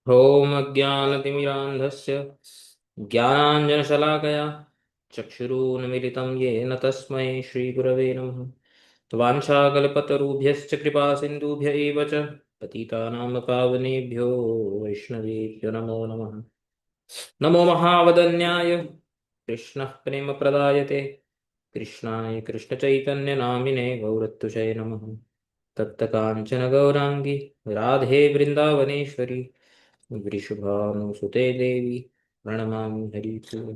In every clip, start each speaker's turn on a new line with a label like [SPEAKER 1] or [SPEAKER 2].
[SPEAKER 1] ॐ अज्ञानतिमिरान्धस्य ज्ञानाञ्जनशलाकया चक्षुरुन्मीलितं येन तस्मै श्रीगुरवे नमः। वाञ्छाकल्पतरुभ्यश्च कृपासिन्धुभ्य एव च पतितानां पावनेभ्यो वैष्णवेभ्यो नमो नमः। नमो महावदन्याय कृष्णः प्रेमप्रदायते कृष्णाय कृष्णचैतन्यनामिने गौरत्तुषे नमः। तप्तकाञ्चन गौराङ्गी राधे वृन्दावनेश्वरी वृषभानुसुते देवी प्रणमामि हरिप्रिये।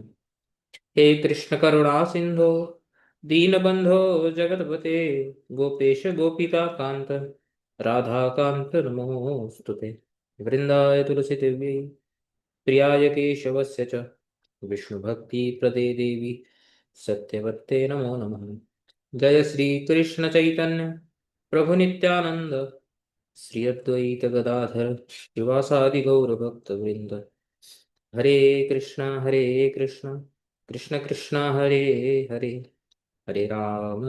[SPEAKER 1] हे कृष्ण करुणा सिंधो दीनबंधो जगतपते गोपेश गोपिका कांत राधा कांत नमोस्तुते। वृंदाय तुलसी देवी प्रियाय केशवस्य च विष्णु भक्ति प्रदे देवी सत्यवत्ते नमो नमः। जय श्री कृष्ण चैतन्य प्रभु नित्यानंद श्री अद्वैत गदाधर शिवासादि गौर भक्त वृंद। हरे कृष्ण कृष्ण कृष्ण हरे हरे हरे राम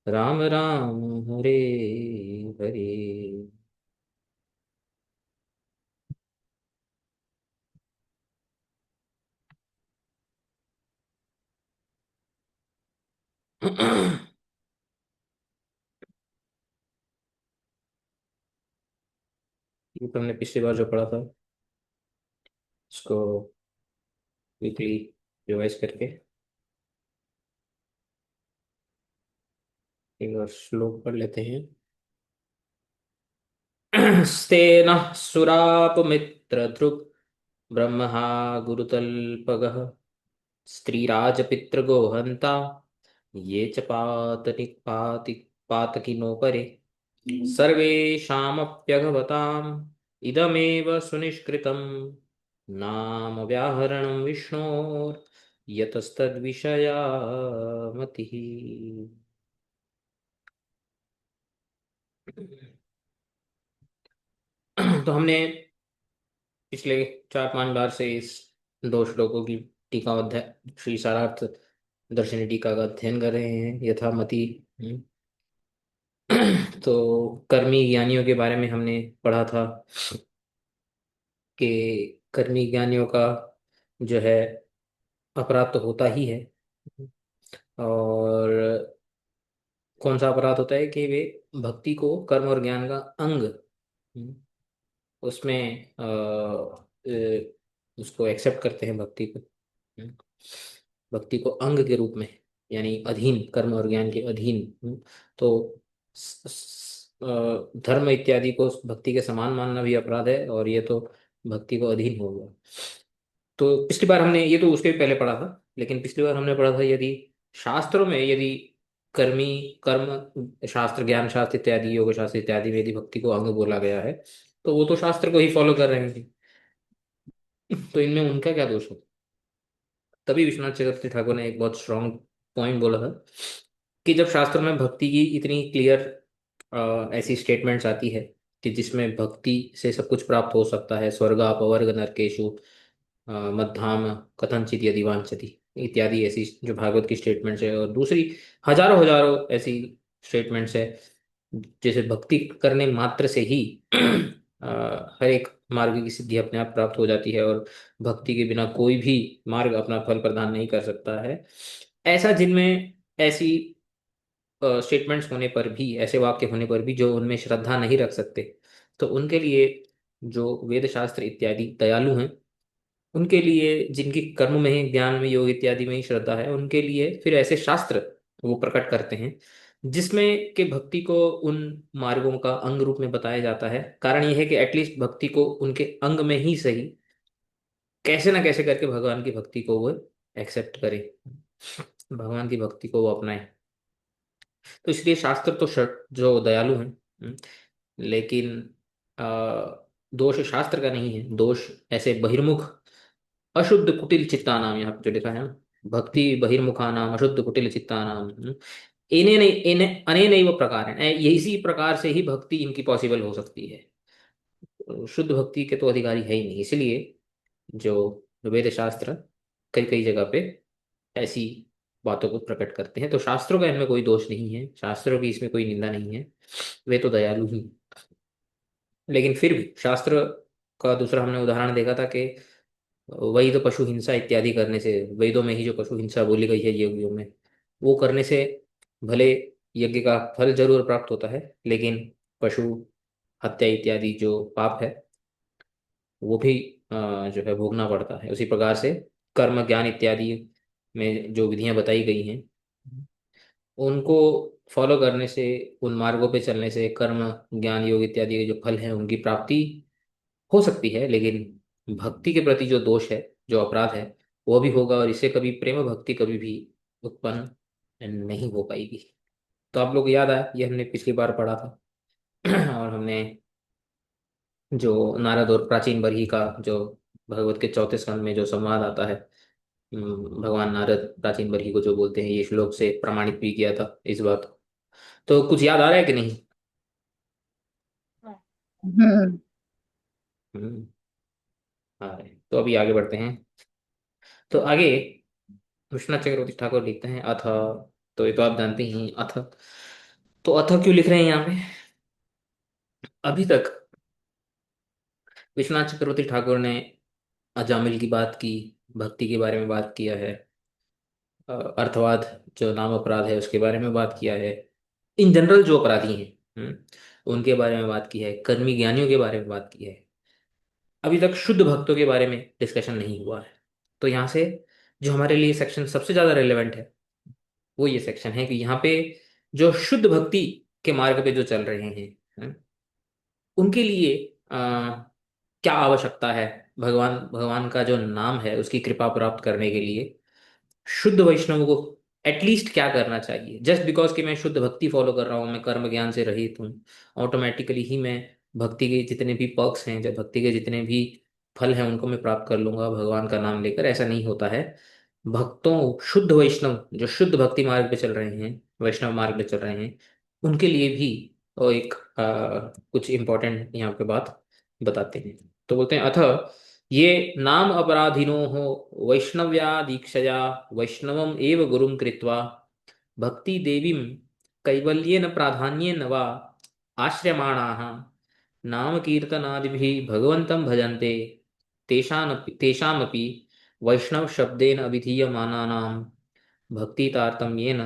[SPEAKER 1] राम राम हरे हरे। ये तो हमने पिछली बार जो पढ़ा था उसको वीकली रिवाइज करके एक बार श्लोक पढ़ लेते हैं। स्तेन सुरापमित्रधृक् ब्रह्महा गुरुतल्पगः स्त्रीराजपितृगोहन्ता ये च पातकिनोपरे सर्वेषामप्यघवताम् इदमेव सुनिष्कृतं नाम व्याहरणं विष्णोर्यतस्तद्विषया मतिः। तो हमने पिछले 4-5 बार से इस दो श्लोकों की टीका अध्याय श्री सारार्थ दर्शनी टीका का अध्ययन कर रहे हैं यथामति। तो कर्मी ज्ञानियों के बारे में हमने पढ़ा था कि कर्मी ज्ञानियों का जो है अपराध तो होता ही है। और कौन सा अपराध होता है कि वे भक्ति को कर्म और ज्ञान का अंग उसमें उसको एक्सेप्ट करते हैं भक्ति को। भक्ति को अंग के रूप में यानी अधीन कर्म और ज्ञान के अधीन। तो धर्म इत्यादि को भक्ति के समान मानना भी अपराध है और ये तो भक्ति को अधीन हो गया। तो पिछली बार हमने ये तो उसके भी पहले पढ़ा था लेकिन पिछली बार हमने पढ़ा था यदि शास्त्रों में यदि कर्मी कर्म शास्त्र ज्ञान शास्त्र इत्यादि योग शास्त्र इत्यादि में यदि भक्ति को अंग बोला गया है तो वो तो शास्त्र को ही फॉलो कर रहे हैं। तो इनमें उनका क्या दोष है। तभी विश्वनाथ चक्रवर्ती ठाकुर ने एक बहुत स्ट्रांग पॉइंट बोला था कि जब शास्त्र में भक्ति की इतनी क्लियर ऐसी स्टेटमेंट्स आती है कि जिसमें भक्ति से सब कुछ प्राप्त हो सकता है स्वर्ग अपवर्ग नरकेशु मद्धाम कथनचित यदि वांछति इत्यादि ऐसी जो भागवत की स्टेटमेंट्स है और दूसरी हजारों हजारों ऐसी स्टेटमेंट्स है जैसे भक्ति करने मात्र से ही हर एक मार्ग की सिद्धि अपने आप प्राप्त हो जाती है और भक्ति के बिना कोई भी मार्ग अपना फल प्रदान नहीं कर सकता है। ऐसा जिनमें ऐसी स्टेटमेंट्स होने पर भी ऐसे वाक्य होने पर भी जो उनमें श्रद्धा नहीं रख सकते तो उनके लिए जो वेद शास्त्र इत्यादि दयालु हैं उनके लिए जिनकी कर्म में ही ज्ञान में योग इत्यादि में ही श्रद्धा है उनके लिए फिर ऐसे शास्त्र वो प्रकट करते हैं जिसमें कि भक्ति को उन मार्गों का अंग रूप में बताया जाता है। कारण यह है कि एटलीस्ट भक्ति को उनके अंग में ही सही कैसे ना कैसे करके भगवान की भक्ति को वो एक्सेप्ट करे भगवान की भक्ति को वो अपनाए। तो इसलिए शास्त्र तो जो दयालु हैं लेकिन दोष शास्त्र का नहीं है दोष ऐसे बहिर्मुख अशुद्ध कुटिल चित्ता नाम यहाँ पे जो लिखा है ना भक्ति बहिर्मुखा नाम अशुद्ध कुटिल चित्ता नाम इन्हें नहीं इन्हें अनेनैव प्रकार है इसी प्रकार से ही भक्ति इनकी पॉसिबल हो सकती है। शुद्ध भक्ति के तो अधिकारी है ही नहीं इसलिए जो वेद शास्त्र कई कई जगह पे ऐसी बातों को प्रकट करते हैं। तो शास्त्रों का इनमें कोई दोष नहीं है शास्त्रों की इसमें कोई निंदा नहीं है वे तो दयालु ही। लेकिन फिर भी शास्त्र का दूसरा हमने उदाहरण देखा था कि वही तो पशु हिंसा इत्यादि करने से, वेदों में ही जो पशु हिंसा बोली गई है यज्ञों में, वो करने से भले यज्ञ का फल जरूर प्राप्त होता है, लेकिन पशु हत्या इत्यादि जो पाप है वो भी जो है भोगना पड़ता है। उसी प्रकार से कर्म ज्ञान इत्यादि में जो विधियां बताई गई हैं उनको फॉलो करने से, उन मार्गों पे चलने से कर्म ज्ञान योग इत्यादि के जो फल हैं उनकी प्राप्ति हो सकती है, लेकिन भक्ति के प्रति जो दोष है, जो अपराध है, वो भी होगा, और इससे कभी प्रेम भक्ति कभी भी उत्पन्न नहीं हो पाएगी। तो आप लोग को याद आया, ये हमने पिछली बार पढ़ा था। और हमने जो नारद और प्राचीन बरही का जो भगवत के चौथे स्कंद में जो संवाद आता है, भगवान नारद प्राचीन बरही को जो बोलते हैं, ये श्लोक से प्रमाणित भी किया था इस बात को। तो कुछ याद आ रहा है कि नहीं?
[SPEAKER 2] हम्म।
[SPEAKER 1] हम्म। आ रहे हैं। तो अभी आगे बढ़ते हैं। तो आगे विश्वनाथ चक्रवर्ती ठाकुर लिखते हैं अथ। तो ये तो आप जानते ही हैं, अथ। तो अथ क्यों लिख रहे हैं यहाँ पे? अभी तक विश्वनाथ चक्रवर्ती ठाकुर ने अजामिल की बात की, भक्ति के बारे में बात किया है, अर्थवाद जो नाम अपराध है उसके बारे में बात किया है, इन जनरल जो अपराधी हैं उनके बारे में बात की है, कर्मी ज्ञानियों के बारे में बात की है। अभी तक शुद्ध भक्तों के बारे में डिस्कशन नहीं हुआ है। तो यहाँ से जो हमारे लिए सेक्शन सबसे ज्यादा रेलेवेंट है वो ये सेक्शन है कि यहाँ पे जो शुद्ध भक्ति के मार्ग पे जो चल रहे हैं उनके लिए क्या आवश्यकता है, भगवान भगवान का जो नाम है उसकी कृपा प्राप्त करने के लिए शुद्ध वैष्णव को एटलीस्ट क्या करना चाहिए। जस्ट बिकॉज कि मैं शुद्ध भक्ति फॉलो कर रहा हूँ, मैं कर्म ज्ञान से रहित हूँ, ऑटोमेटिकली ही मैं भक्ति के जितने भी पर्क्स हैं, जब भक्ति के जितने भी फल हैं उनको मैं प्राप्त कर लूंगा भगवान का नाम लेकर, ऐसा नहीं होता है। भक्तों, शुद्ध वैष्णव जो शुद्ध भक्ति मार्ग पे चल रहे हैं, वैष्णव मार्ग पे चल रहे हैं, उनके लिए भी वो एक कुछ इम्पोर्टेंट यहाँ पे बात बताते हैं। तो बोलते हैं अथ ये नाम अपराधिनो हो वैष्णव्या दीक्षया वैष्णवम एव गुरुम कृत्वा भक्ति देवीं कैवल्येन प्राधान्येन वा आश्रयमाणाः नाम कीर्तनादिभिः भगवन्तं भजन्ते तेषामपि वैष्णव शब्देन अभिधीयमानानां भक्ति तारतम्येन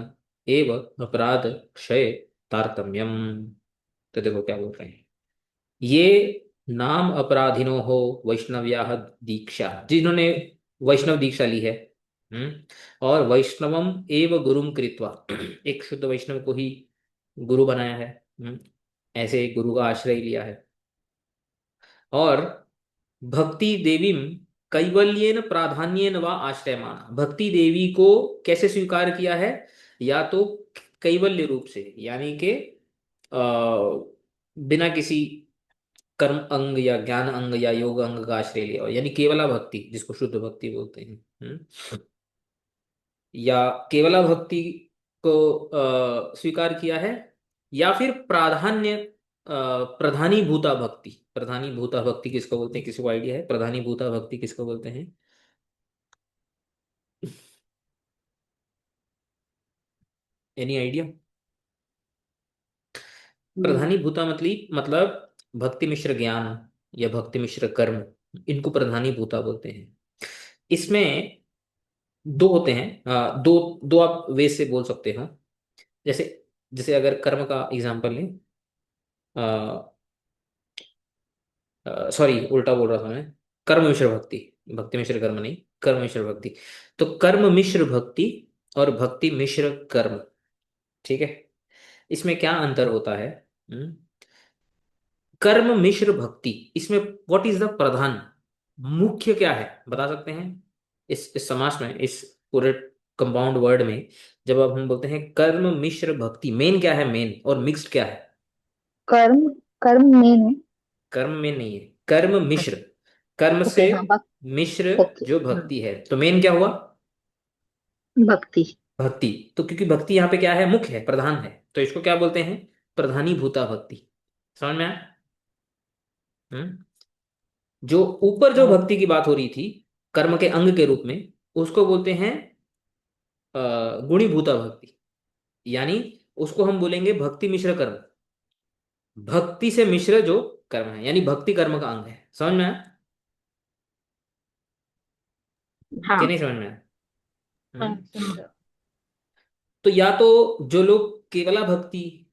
[SPEAKER 1] एव अपराध क्षय तारतम्यम। तो देखो क्या बोल रहे हैं, ये नाम अपराधिनो हो वैष्णव्या दीक्षा, जिन्होंने वैष्णव दीक्षा ली है, और वैष्णवम एव गुरुम कृत्वा, एक शुद्ध वैष्णव को ही गुरु बनाया है, ऐसे एक गुरु का आश्रय लिया है, और भक्ति देवीम कैवल्येन प्राधान्येन व आश्रयमाण, भक्ति देवी को कैसे स्वीकार किया है, या तो कैवल्य रूप से, यानी कि बिना किसी कर्म अंग या ज्ञान अंग या योग अंग का आश्रय लिया हो, यानी केवला भक्ति जिसको शुद्ध भक्ति बोलते हैं, या केवला भक्ति को स्वीकार किया है, या फिर प्राधान्य प्रधानी भूता भक्ति। प्रधानी भूता भक्ति किसको बोलते हैं, किसी को आइडिया है प्रधानी भूता भक्ति किसको बोलते हैं? Any idea? प्रधानी भूता मतलब भक्ति मिश्र ज्ञान या भक्ति मिश्र कर्म, इनको प्रधानी भूता बोलते हैं। इसमें दो होते हैं, दो दो आप वे से बोल सकते हो। जैसे जैसे अगर कर्म का एग्जांपल लें, सॉरी उल्टा बोल रहा था मैं, कर्म मिश्र भक्ति, भक्ति मिश्र कर्म नहीं, कर्म मिश्र भक्ति। तो कर्म मिश्र भक्ति और भक्ति मिश्र कर्म, ठीक है, इसमें क्या अंतर होता है? हम्म, कर्म मिश्र भक्ति, इसमें व्हाट इज द प्रधान, मुख्य क्या है बता सकते हैं? इस समास में, इस पूरे कंपाउंड वर्ड में, जब अब हम बोलते हैं कर्म मिश्र भक्ति, मेन क्या है, मेन और मिक्स्ड क्या है?
[SPEAKER 2] कर्म, कर्म मेन है।
[SPEAKER 1] कर्म में नहीं है, कर्म मिश्र, कर्म
[SPEAKER 2] ओके,
[SPEAKER 1] से
[SPEAKER 2] हाँ,
[SPEAKER 1] मिश्र
[SPEAKER 2] ओके।
[SPEAKER 1] जो भक्ति है, तो मेन क्या हुआ?
[SPEAKER 2] भक्ति।
[SPEAKER 1] भक्ति। तो क्योंकि भक्ति यहाँ पे क्या है, मुख्य है, प्रधान है, तो इसको क्या बोलते हैं? प्रधानी भूता भक्ति। समझ में आया? हम्म। जो ऊपर जो
[SPEAKER 2] हाँ।
[SPEAKER 1] भक्ति की बात हो रही थी कर्म के अंग के रूप में, उसको बोलते हैं गुणीभूता भक्ति, यानी उसको हम बोलेंगे भक्ति मिश्र कर्म, भक्ति से मिश्र जो कर्म है, यानी भक्ति कर्म का अंग है। समझ में आया कि
[SPEAKER 2] हाँ।
[SPEAKER 1] नहीं समझ में आया?
[SPEAKER 2] हाँ,
[SPEAKER 1] हम्म।
[SPEAKER 2] समझा।
[SPEAKER 1] तो या तो जो लोग केवला भक्ति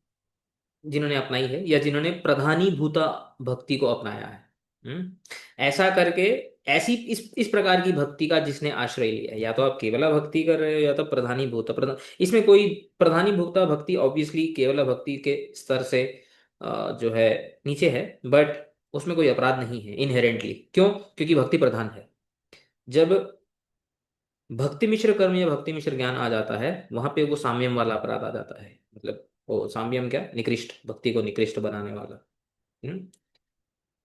[SPEAKER 1] जिन्होंने अपनाई है, या जिन्होंने प्रधानी भूता भक्ति को अपनाया है, ऐसा करके, ऐसी इस प्रकार की भक्ति का जिसने आश्रय लिया है, या तो आप केवला भक्ति कर रहे हो या तो प्रधानी भूता प्रधान, इसमें कोई प्रधानी भूता भक्ति ऑब्वियसली केवला भक्ति के स्तर से जो है नीचे है, बट उसमें कोई अपराध नहीं है इनहेरेंटली। क्यों? क्योंकि भक्ति प्रधान है। जब भक्ति मिश्र कर्म या भक्ति मिश्र ज्ञान आ जाता है, वहां पे वो साम्यम वाला अपराध आ जाता है। मतलब वो साम्यम क्या, निकृष्ट, भक्ति को निकृष्ट बनाने वाला। हम्म।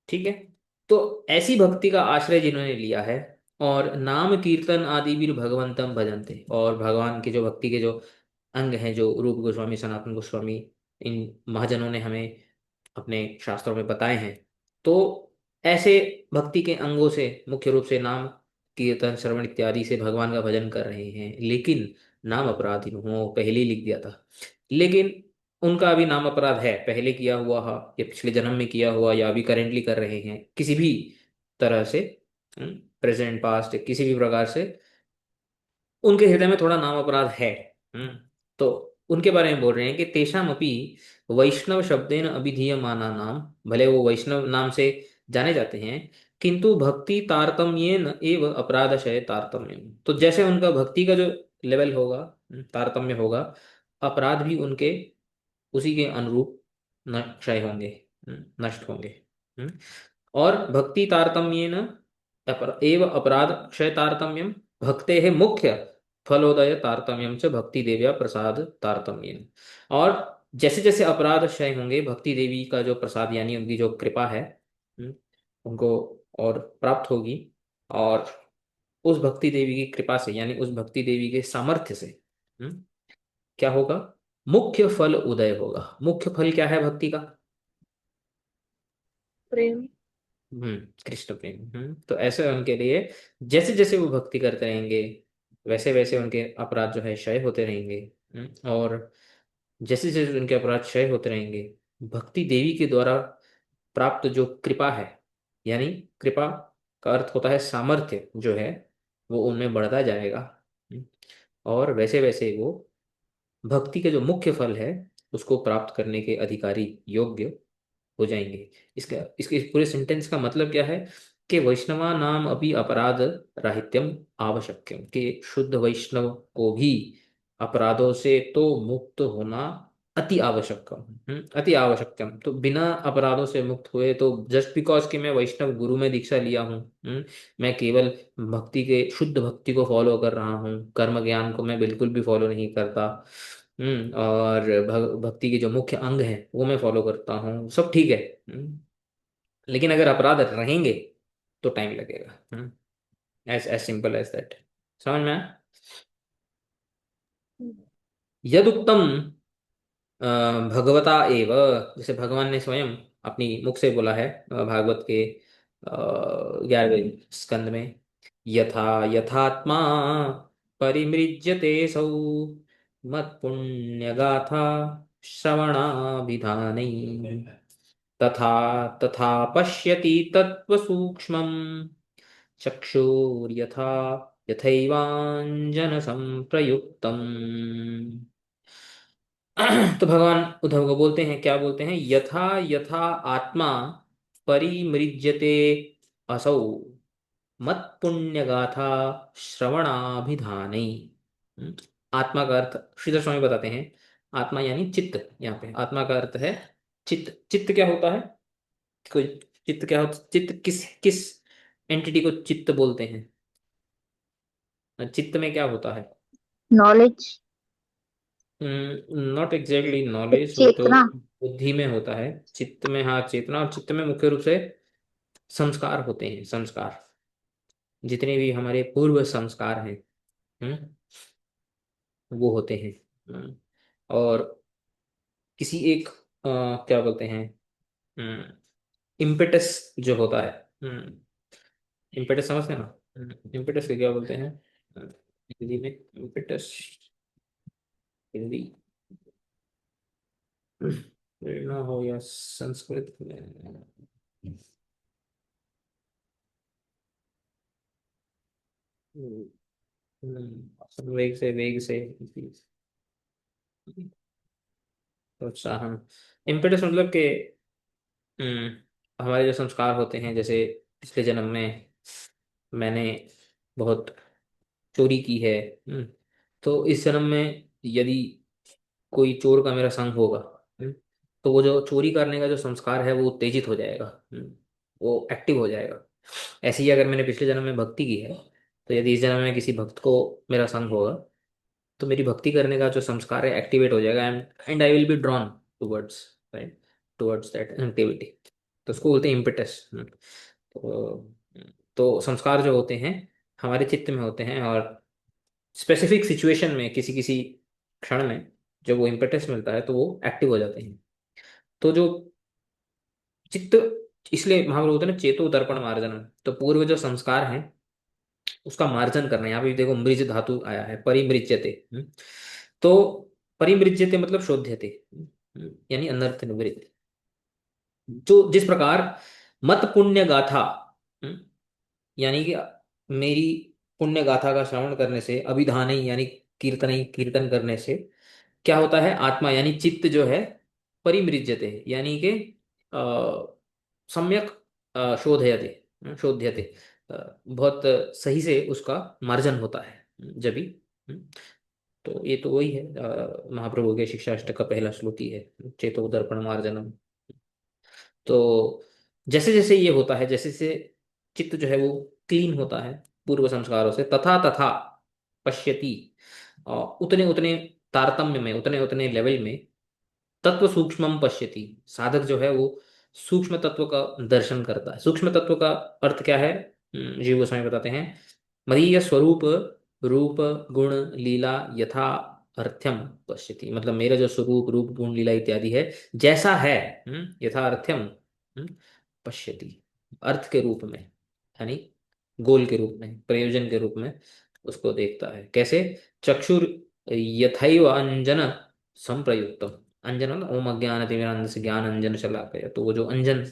[SPEAKER 1] ठीक है। तो ऐसी भक्ति का आश्रय जिन्होंने लिया है, और नाम कीर्तन आदि भी भगवंतम भजन्ते, और भगवान के जो भक्ति के जो अंग हैं, जो रूप गोस्वामी, सनातन गोस्वामी, इन महाजनों ने हमें अपने शास्त्रों में बताए हैं, तो ऐसे भक्ति के अंगों से मुख्य रूप से नाम कीर्तन श्रवण इत्यादि से भगवान का भजन कर रहे हैं, लेकिन नाम अपराधी हो, पहले ही लिख दिया था, लेकिन उनका अभी नाम अपराध है, पहले किया हुआ है या पिछले जन्म में किया हुआ या अभी करेंटली कर रहे हैं, किसी भी तरह से, प्रेजेंट पास्ट किसी भी प्रकार से उनके हृदय में थोड़ा नाम अपराध है। हम्म। तो उनके बारे में बोल रहे हैं कि तेषाम अपि वैष्णव शब्देन अभिधीयमाना नाम, भले वो वैष्णव नाम से जाने जाते हैं, किंतु भक्ति तारतम्येन एव अपराधशय तारतम्य, तो जैसे उनका भक्ति का जो लेवल होगा, तारतम्य होगा, अपराध भी उनके उसी के अनुरूप क्षय होंगे, नष्ट होंगे। हम्म। और भक्ति तारतम्येन एव अपराध क्षय तारतम्यम, भक्ते है मुख्य फलोदय तारतम्यम च भक्ति देव्या प्रसाद तारतम्येन। और जैसे जैसे अपराध क्षय होंगे, भक्ति देवी का जो प्रसाद यानी उनकी जो कृपा है, हम्म, उनको और प्राप्त होगी। और उस भक्ति देवी की कृपा से, यानी उस भक्ति देवी के सामर्थ्य से, हम्म, क्या होगा? मुख्य फल उदय होगा। मुख्य फल क्या है भक्ति का?
[SPEAKER 2] प्रेम।
[SPEAKER 1] कृष्ण प्रेम। तो ऐसे उनके लिए जैसे जैसे वो भक्ति करते रहेंगे, वैसे वैसे उनके अपराध जो है क्षय होते रहेंगे। और जैसे जैसे उनके अपराध क्षय होते रहेंगे, भक्ति देवी के द्वारा प्राप्त जो कृपा है, यानी कृपा का अर्थ होता है सामर्थ्य जो है, वो उनमें बढ़ता जाएगा। हम्म, और वैसे वैसे वो भक्ति के जो मुख्य फल है उसको प्राप्त करने के अधिकारी, योग्य हो जाएंगे। इसका इसके इस पूरे सेंटेंस का मतलब क्या है? कि वैष्णवा नाम अभी अपराध राहित्यम आवश्यक्यम, कि शुद्ध वैष्णव को भी अपराधों से तो मुक्त होना अति आवश्यकम। अति आवश्यकम, तो बिना अपराधों से मुक्त हुए, तो जस्ट बिकॉज कि मैं वैष्णव गुरु में दीक्षा लिया हूँ, मैं केवल भक्ति के शुद्ध भक्ति को फॉलो कर रहा हूँ, कर्म ज्ञान को मैं बिल्कुल भी फॉलो नहीं करता, और भक्ति के जो मुख्य अंग हैं वो मैं फॉलो करता हूँ, सब ठीक है। लेकिन अगर अपराध रहेंगे तो टाइम लगेगा। As as simple as that. समझ में आया? यदुक्तम अ, भगवता एव, जैसे भगवान ने स्वयं अपनी मुख से बोला है भागवत के 11वें स्कंद में, यथा यथात्मा परिमृज्यते सौ मत्पुण्यगाथा श्रवणाभिधानै, तथा तथा पश्यति तत्त्वसूक्ष्मम् चक्षुर्यथा यथैवाञ्जन संप्रयुक्तम्। तो भगवान उद्धव को बोलते हैं, क्या बोलते हैं? यथा यथा आत्मा परिमृज्यते असौ मत पुण्य गाथा श्रवणाभिधानै। हम्म, आत्मा का अर्थ श्रीधर स्वामी बताते हैं, आत्मा यानी चित्त। यहाँ पे आत्मा का अर्थ है चित्त। चित्त क्या होता है? कोई चित्त क्या होता? चित्त किस किस एंटिटी को चित्त बोलते हैं? चित्त में क्या होता है?
[SPEAKER 2] नॉलेज।
[SPEAKER 1] नॉट एग्जैक्टली नॉलेज, वो तो
[SPEAKER 2] चेतना।
[SPEAKER 1] बुद्धि में होता है। चित्त में, हाँ, चेतना। और चित्त में मुख्य रूप से संस्कार होते हैं। संस्कार, जितने भी हमारे पूर्व संस्कार हैं, हम्म, वो होते हैं। और किसी एक क्या बोलते हैं, इम्पेटस जो होता है, इम्पेटस समझते हैं ना? इम्पेटस को क्या बोलते हैं हिंदी में? इम्पेटस, हिंदी प्रेरणा हो या संस्कृत में, वेग से प्रोत्साहन। इम्पेटस मतलब कि हमारे जो संस्कार होते हैं, जैसे पिछले जन्म में मैंने बहुत चोरी की है। तो इस जन्म में यदि कोई चोर का मेरा संग होगा, हम्म, तो वो जो चोरी करने का जो संस्कार है वो उत्तेजित हो जाएगा। वो एक्टिव हो जाएगा। ऐसे ही अगर मैंने पिछले जन्म में भक्ति की है, तो यदि इस जन्म में किसी भक्त को मेरा संग होगा, तो मेरी भक्ति करने का जो संस्कार है एक्टिवेट हो जाएगा, and I will be drawn towards, right, towards that activity. तो उसको बोलते हैं इम्पेटस। तो संस्कार जो होते हैं हमारे चित्त में होते हैं, और स्पेसिफिक सिचुएशन में किसी किसी क्षण में जब वो इम्पेटस मिलता है तो वो एक्टिव हो जाते हैं। तो जो चित्त, इसलिए महावीर बोलते हैं ना, चेतो दर्पण मार्जन। तो पूर्व जो संस्कार है उसका मार्जन करना। यहाँ पे भी देखो मृज धातु आया है, परिमृज्यते। तो परिमृज्यते मतलब शोध्यते, यानी अनर्थ निवृत्त। जो जिस प्रकार मत पुण्य गाथा, हम्म, यानी कि मेरी पुण्य गाथा का श्रवण करने से, अभिधान यानी कीर्तन कीर्तन करने से क्या होता है, आत्मा यानी चित्त जो है परिमृज्यते, यानी कि सम्यक शोधयते, शोध्यते, बहुत सही से उसका मार्जन होता है जब भी। तो ये तो वही है, महाप्रभु के शिक्षाष्टक का पहला श्लोक ही है, चेतो दर्पण मार्जनम। तो जैसे जैसे ये होता है, जैसे जैसे चित्त जो है वो क्लीन होता है पूर्व संस्कारों से, तथा तथा पश्यति, उतने उतने तारतम्य में, उतने उतने लेवल में तत्व सूक्ष्मम पश्यति, साधक जो है वो सूक्ष्म तत्व का दर्शन करता है। सूक्ष्म तत्व का अर्थ क्या है, जीव गोस्वामी बताते हैं, मदीय स्वरूप रूप गुण लीला यथा अर्थ्यम पश्यति। मतलब मेरा जो स्वरूप रूप गुण लीला इत्यादि है जैसा है, यथा अर्थ्यम, पश्यति, अर्थ के रूप में, यानी गोल के रूप में, प्रयोजन के रूप में उसको देखता है। कैसे, चक्षुर यथैव अंजन संप्रयुक्तम। अंजन मतलब ओम अज्ञान तिमिरांधस्य से ज्ञान अंजन शलाकया, तो वो जो अंजन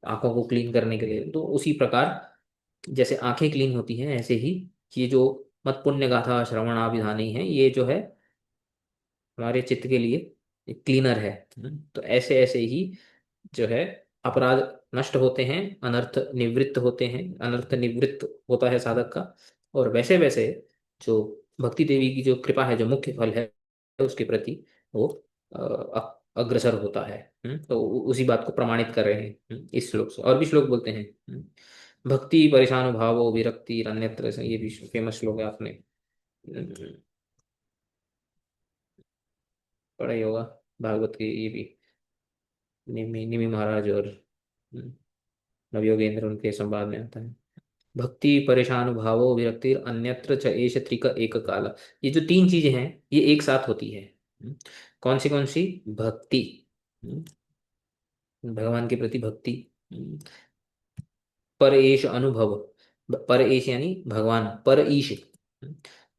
[SPEAKER 1] आंखों को क्लीन करने के लिए, तो उसी प्रकार जैसे आंखें क्लीन होती हैं, ऐसे ही ये जो मत पुण्य गाथा श्रवणाभिधानी है, ये जो है हमारे चित्त के लिए क्लीनर है। तो ऐसे ऐसे ही जो है अपराध नष्ट होते हैं, अनर्थ निवृत्त होते हैं, अनर्थ निवृत्त होता है साधक का। और वैसे वैसे जो भक्ति देवी की जो कृपा है, जो मुख्य फल है उसके प्रति वो अग्रसर होता है। तो उसी बात को प्रमाणित कर रहे हैं इस श्लोक से। और भी श्लोक बोलते हैं, भक्ति परेशानुभावो विरक्ति अन्यत्र से, ये भी फेमस श्लोक है, आपने पढ़ा ही होगा, भागवत के ये भी, निमि निमि महाराज और नवयोगेंद्र उनके संवाद में आता है। भक्ति परेशानुभावो विरक्ति अन्यत्र च एष त्रिक एक काल। ये जो तीन चीजें हैं ये एक साथ होती है। कौन सी भक्ति, हम्म, भगवान के प्रति भक्ति, पर ईश अनुभव, पर ईश यानी भगवान, पर ईश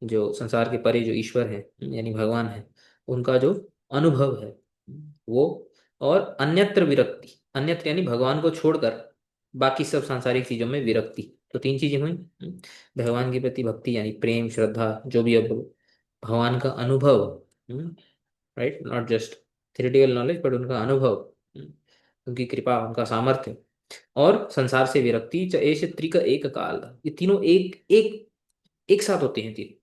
[SPEAKER 1] जो संसार के परे जो ईश्वर है यानी भगवान है, उनका जो अनुभव है वो, और अन्यत्र विरक्ति, अन्यत्र यानी भगवान को छोड़कर बाकी सब सांसारिक चीजों में विरक्ति। तो तीन चीजें हुई, भगवान के प्रति भक्ति यानी प्रेम श्रद्धा जो भी, अब भगवान का अनुभव, right, not just theoretical knowledge but उनका अनुभव, उनकी कृपा, उनका सामर्थ्य, और संसार से विरक्ति च एष त्रिक एक काल। ये तीनों एक एक एक साथ होते हैं तीन।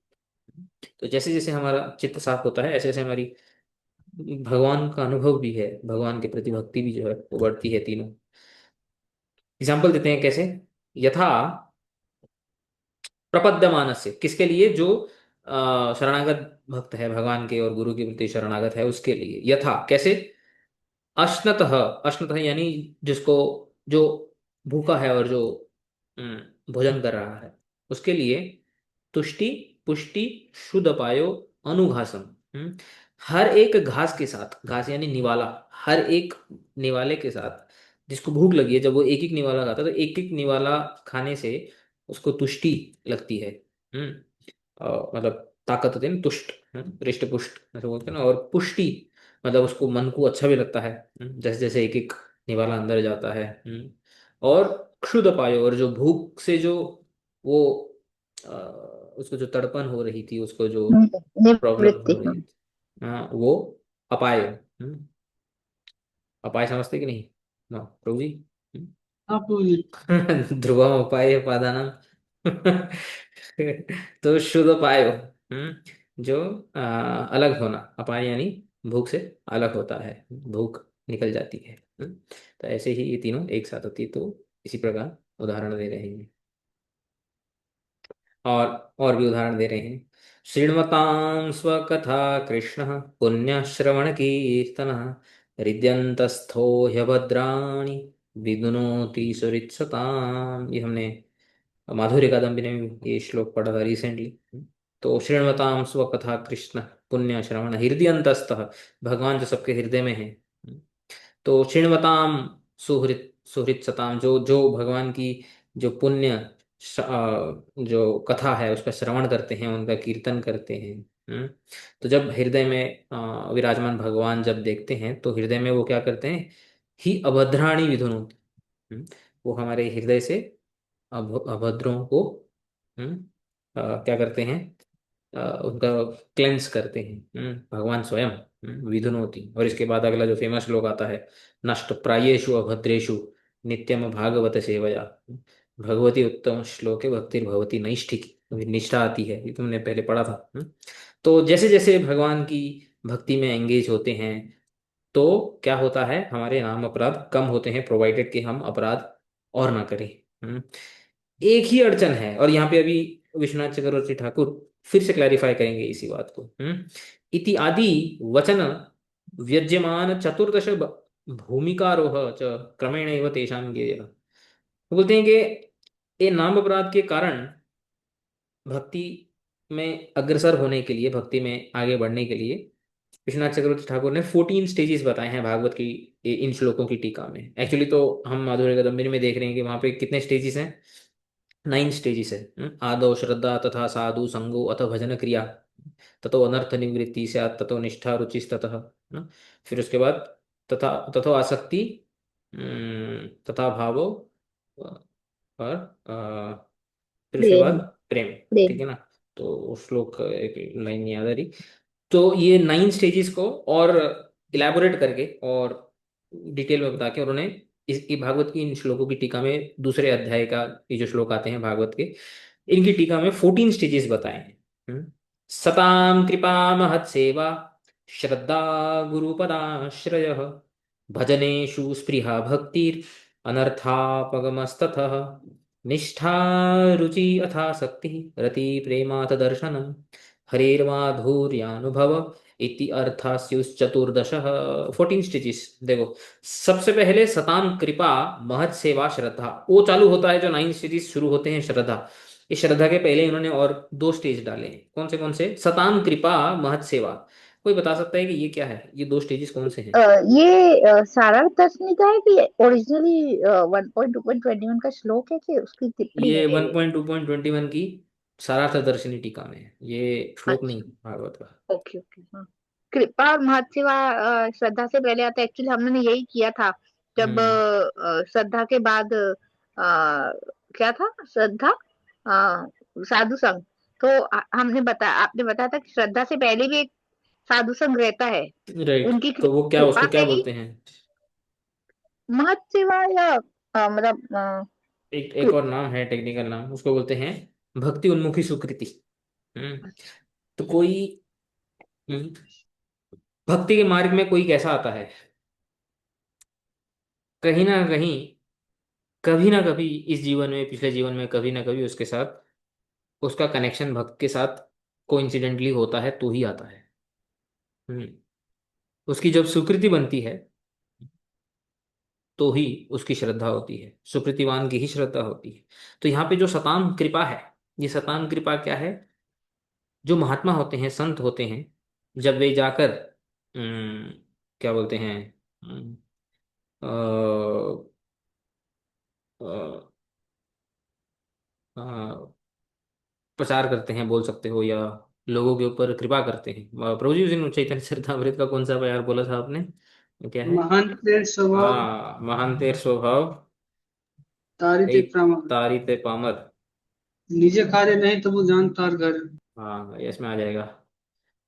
[SPEAKER 1] तो जैसे जैसे हमारा चित्त साफ होता है, ऐसे ऐसे हमारी भगवान का अनुभव भी है, भगवान के प्रति भक्ति भी जो है वो बढ़ती है तीनों। एग्जाम्पल देते हैं कैसे, यथा प्रपद्यमानस्य, किसके लिए, जो शरणागत भक्त है भगवान के और गुरु के प्रति शरणागत है उसके लिए, यथा कैसे, अश्नतः, अश्नतः यानी जिसको, जो भूखा है और जो भोजन कर रहा है उसके लिए, तुष्टि पुष्टि शुद्ध पायो अनुघासम। हर एक घास के साथ, घास यानी निवाला, हर एक निवाले के साथ, जिसको भूख लगी है जब वो एक एक निवाला खाता है तो एक एक निवाला खाने से उसको तुष्टि लगती है। मतलब ताकत होती है ना, तुष्ट, हृष्ट पुष्ट ऐसे बोलते हैं ना। और पुष्टि मतलब उसको मन को अच्छा भी लगता है, जैसे जैसे एक एक निवाला अंदर जाता है। और क्षुध पायो, और जो भूख से जो वो अ, उसको जो तड़पन हो रही थी, उसको जो प्रॉब्लम हो
[SPEAKER 2] निवृत्ति।
[SPEAKER 1] रही थी, हाँ, वो अपाय। अपाय समझते कि नहीं? हाँ, प्रभु जी।
[SPEAKER 3] आप बोलिए।
[SPEAKER 1] ध्रुवम अपाय पादानम। तो शुद्ध उपाय हो, जो अलग होना, अपाय यानी भूख से अलग होता है, भूख निकल जाती है। तो ऐसे ही ये तीनों एक साथ होती है, तो इसी प्रकार उदाहरण दे रहे हैं। और भी उदाहरण दे रहे हैं। शृण्वतां स्वकथा कृष्ण पुण्यश्रवण कीर्तन हृद्यंतस्थो ह्यभद्राणि विदुनोति सुहृत्सताम्। ये हमने माधुर्य कादम्बिनी में ये श्लोक पढ़ा था रिसेंटली। तो शृण्वताम स्वकथा कृष्ण पुण्य श्रवण हृदयंतस्तः, भगवान जो सबके हृदय में है। तो शृण्वताम सुहृत सुहृत सताम, जो जो भगवान की जो पुण्य जो कथा है उसका श्रवण करते हैं, उनका कीर्तन करते हैं। तो जब हृदय में विराजमान भगवान जब देखते हैं, तो हृदय में वो क्या करते हैं, ही अभद्राणी विधुनोति। वो हमारे हृदय से अभद्रों को क्या करते हैं, उनका क्लेंस करते हैं। भगवान स्वयं विधुनोति। और इसके बाद अगला जो फेमस श्लोक आता है, नष्ट प्रायेषु अभद्रेषु नित्यम भागवत सेवया। भगवती उत्तम श्लोक है, भक्तिर्भवती नैष्ठिकी, अभी निष्ठा आती है, ये तुमने पहले पढ़ा था। तो जैसे जैसे भगवान की भक्ति में एंगेज होते हैं, तो क्या होता है, हमारे नाम अपराध कम होते हैं, प्रोवाइडेड कि हम अपराध और ना करें। एक ही अड़चन है, और यहाँ पे अभी विश्वनाथ चक्रवर्ती ठाकुर फिर से क्लैरिफाई करेंगे इसी बात को। इति आदि वचन व्यज्यमान चतुर्दश भूमिकारोह च क्रमेण एव तेषां ज्ञेयः। वो बोलते हैं कि ये नाम अपराध के कारण भक्ति में अग्रसर होने के लिए, भक्ति में आगे बढ़ने के लिए विश्वनाथ चक्रवर्ती ठाकुर ने 14 स्टेजेस बताए हैं भागवत की इन श्लोकों की टीका में। एक्चुअली तो हम माधुर्य कदम्बिनी में देख रहे हैं कि वहां पे कितने स्टेजेस हैं, 9 स्टेजेस है। आदौ श्रद्धा तथा साधु संगो अथ भजन क्रिया, ततो अनर्थ निवृत्ति स्यात्, ततो निष्ठा रुचिस्ततः। फिर उसके बाद तथा तथो आसक्ति, तथा भावो, और फिर उसके बाद
[SPEAKER 2] प्रेम।
[SPEAKER 1] प्रेम। ठीक
[SPEAKER 2] प्रेम।
[SPEAKER 1] है ना? तो उस श्लोक का एक लाइन याद आ रही। तो ये 9 स्टेजेस को और इलेबोरेट करके और डिटेल में बता के उन्होंने इस भागवत की इन श्लोकों की टीका में दूसरे अध्याय का ये जो श्लोक आते हैं भागवत के, इनकी टीका में 14 स्टेजेस बताए हैं। सताम कृपा महत्सेवा श्रद्धा गुरुपदाश्रय भजनेषु स्पृहा भक्तिर अनर्थापगमस्ततः निष्ठा रुचि अथासक्ति रति प्रेमाथ दर्शनम हरेर्माधुर्यानुभव इति अर्थास्युश्चतुर्दश। 14 स्टेजेस देखो। सबसे पहले सताम कृपा महत सेवा श्रद्धा, वो चालू होता है जो 9 स्टेजेस शुरू होते हैं श्रद्धा। इस श्रद्धा के पहले इन्होंने और 2 स्टेज डाले हैं। कौन से? सताम कृपा महत सेवा। कोई बता सकता है कि ये क्या है, ये 2 स्टेजेस कौन से हैं?
[SPEAKER 2] ये सारा दर्शनी का है कि ओरिजिनली 1.2.21 का श्लोक है कि उसकी टिप्पणी
[SPEAKER 1] ये
[SPEAKER 2] है ये?
[SPEAKER 1] 1.2.21 की सारार्थ दर्शिनी टीका में है, ये श्लोक नहीं
[SPEAKER 2] अच्छा।
[SPEAKER 1] भागवत का।
[SPEAKER 2] ओके ओके, हाँ। कृपा और महत्सेवा श्रद्धा से पहले आता है। एक्चुअली हमने यही किया था जब
[SPEAKER 1] हम्म
[SPEAKER 2] श्रद्धा के बाद क्या था, श्रद्धा साधु संग। तो हमने बताया, आपने बताया था कि श्रद्धा से पहले भी एक साधु संग रहता है।
[SPEAKER 1] राइट,
[SPEAKER 2] उनकी
[SPEAKER 1] तो वो क्या,
[SPEAKER 2] कृपा
[SPEAKER 1] उसको क्या
[SPEAKER 2] से ही
[SPEAKER 1] बोलते हैं?
[SPEAKER 2] महत्सेवा या मतलब
[SPEAKER 1] एक एक और नाम है, टेक्निकल नाम, उसको बोलते हैं भक्ति उन्मुखी सुकृति। हम्म तो कोई हम्म, भक्ति के मार्ग में कोई कैसा आता है, कहीं ना कहीं, कभी ना कभी इस जीवन में, पिछले जीवन में कभी ना कभी उसके साथ, उसका कनेक्शन भक्त के साथ कोइंसिडेंटली होता है, तो ही आता है। हम्म उसकी जब सुकृति बनती है, तो ही उसकी श्रद्धा होती है, सुकृतिवान की ही श्रद्धा होती है। तो यहाँ पे जो सताम कृपा है, ये सताम कृपा क्या है, जो महात्मा होते हैं, संत होते हैं, जब वे जाकर क्या बोलते हैं, अम, अ, अ, अ, प्रचार करते हैं बोल सकते हो, या लोगों के ऊपर कृपा करते हैं। प्रभु जी उस दिन चैतन्य चरितमृत का कौन सा प्यार बोला था आपने, क्या है?
[SPEAKER 3] महान प्रेम स्वभाव।
[SPEAKER 1] महान तेर स्वभाव
[SPEAKER 3] तारिते
[SPEAKER 1] यही
[SPEAKER 3] प्रामर।
[SPEAKER 1] तारिते पामर।
[SPEAKER 3] निज कार्य नहीं तबु जान तार घर।
[SPEAKER 1] हाँ ये इसमें आ जाएगा।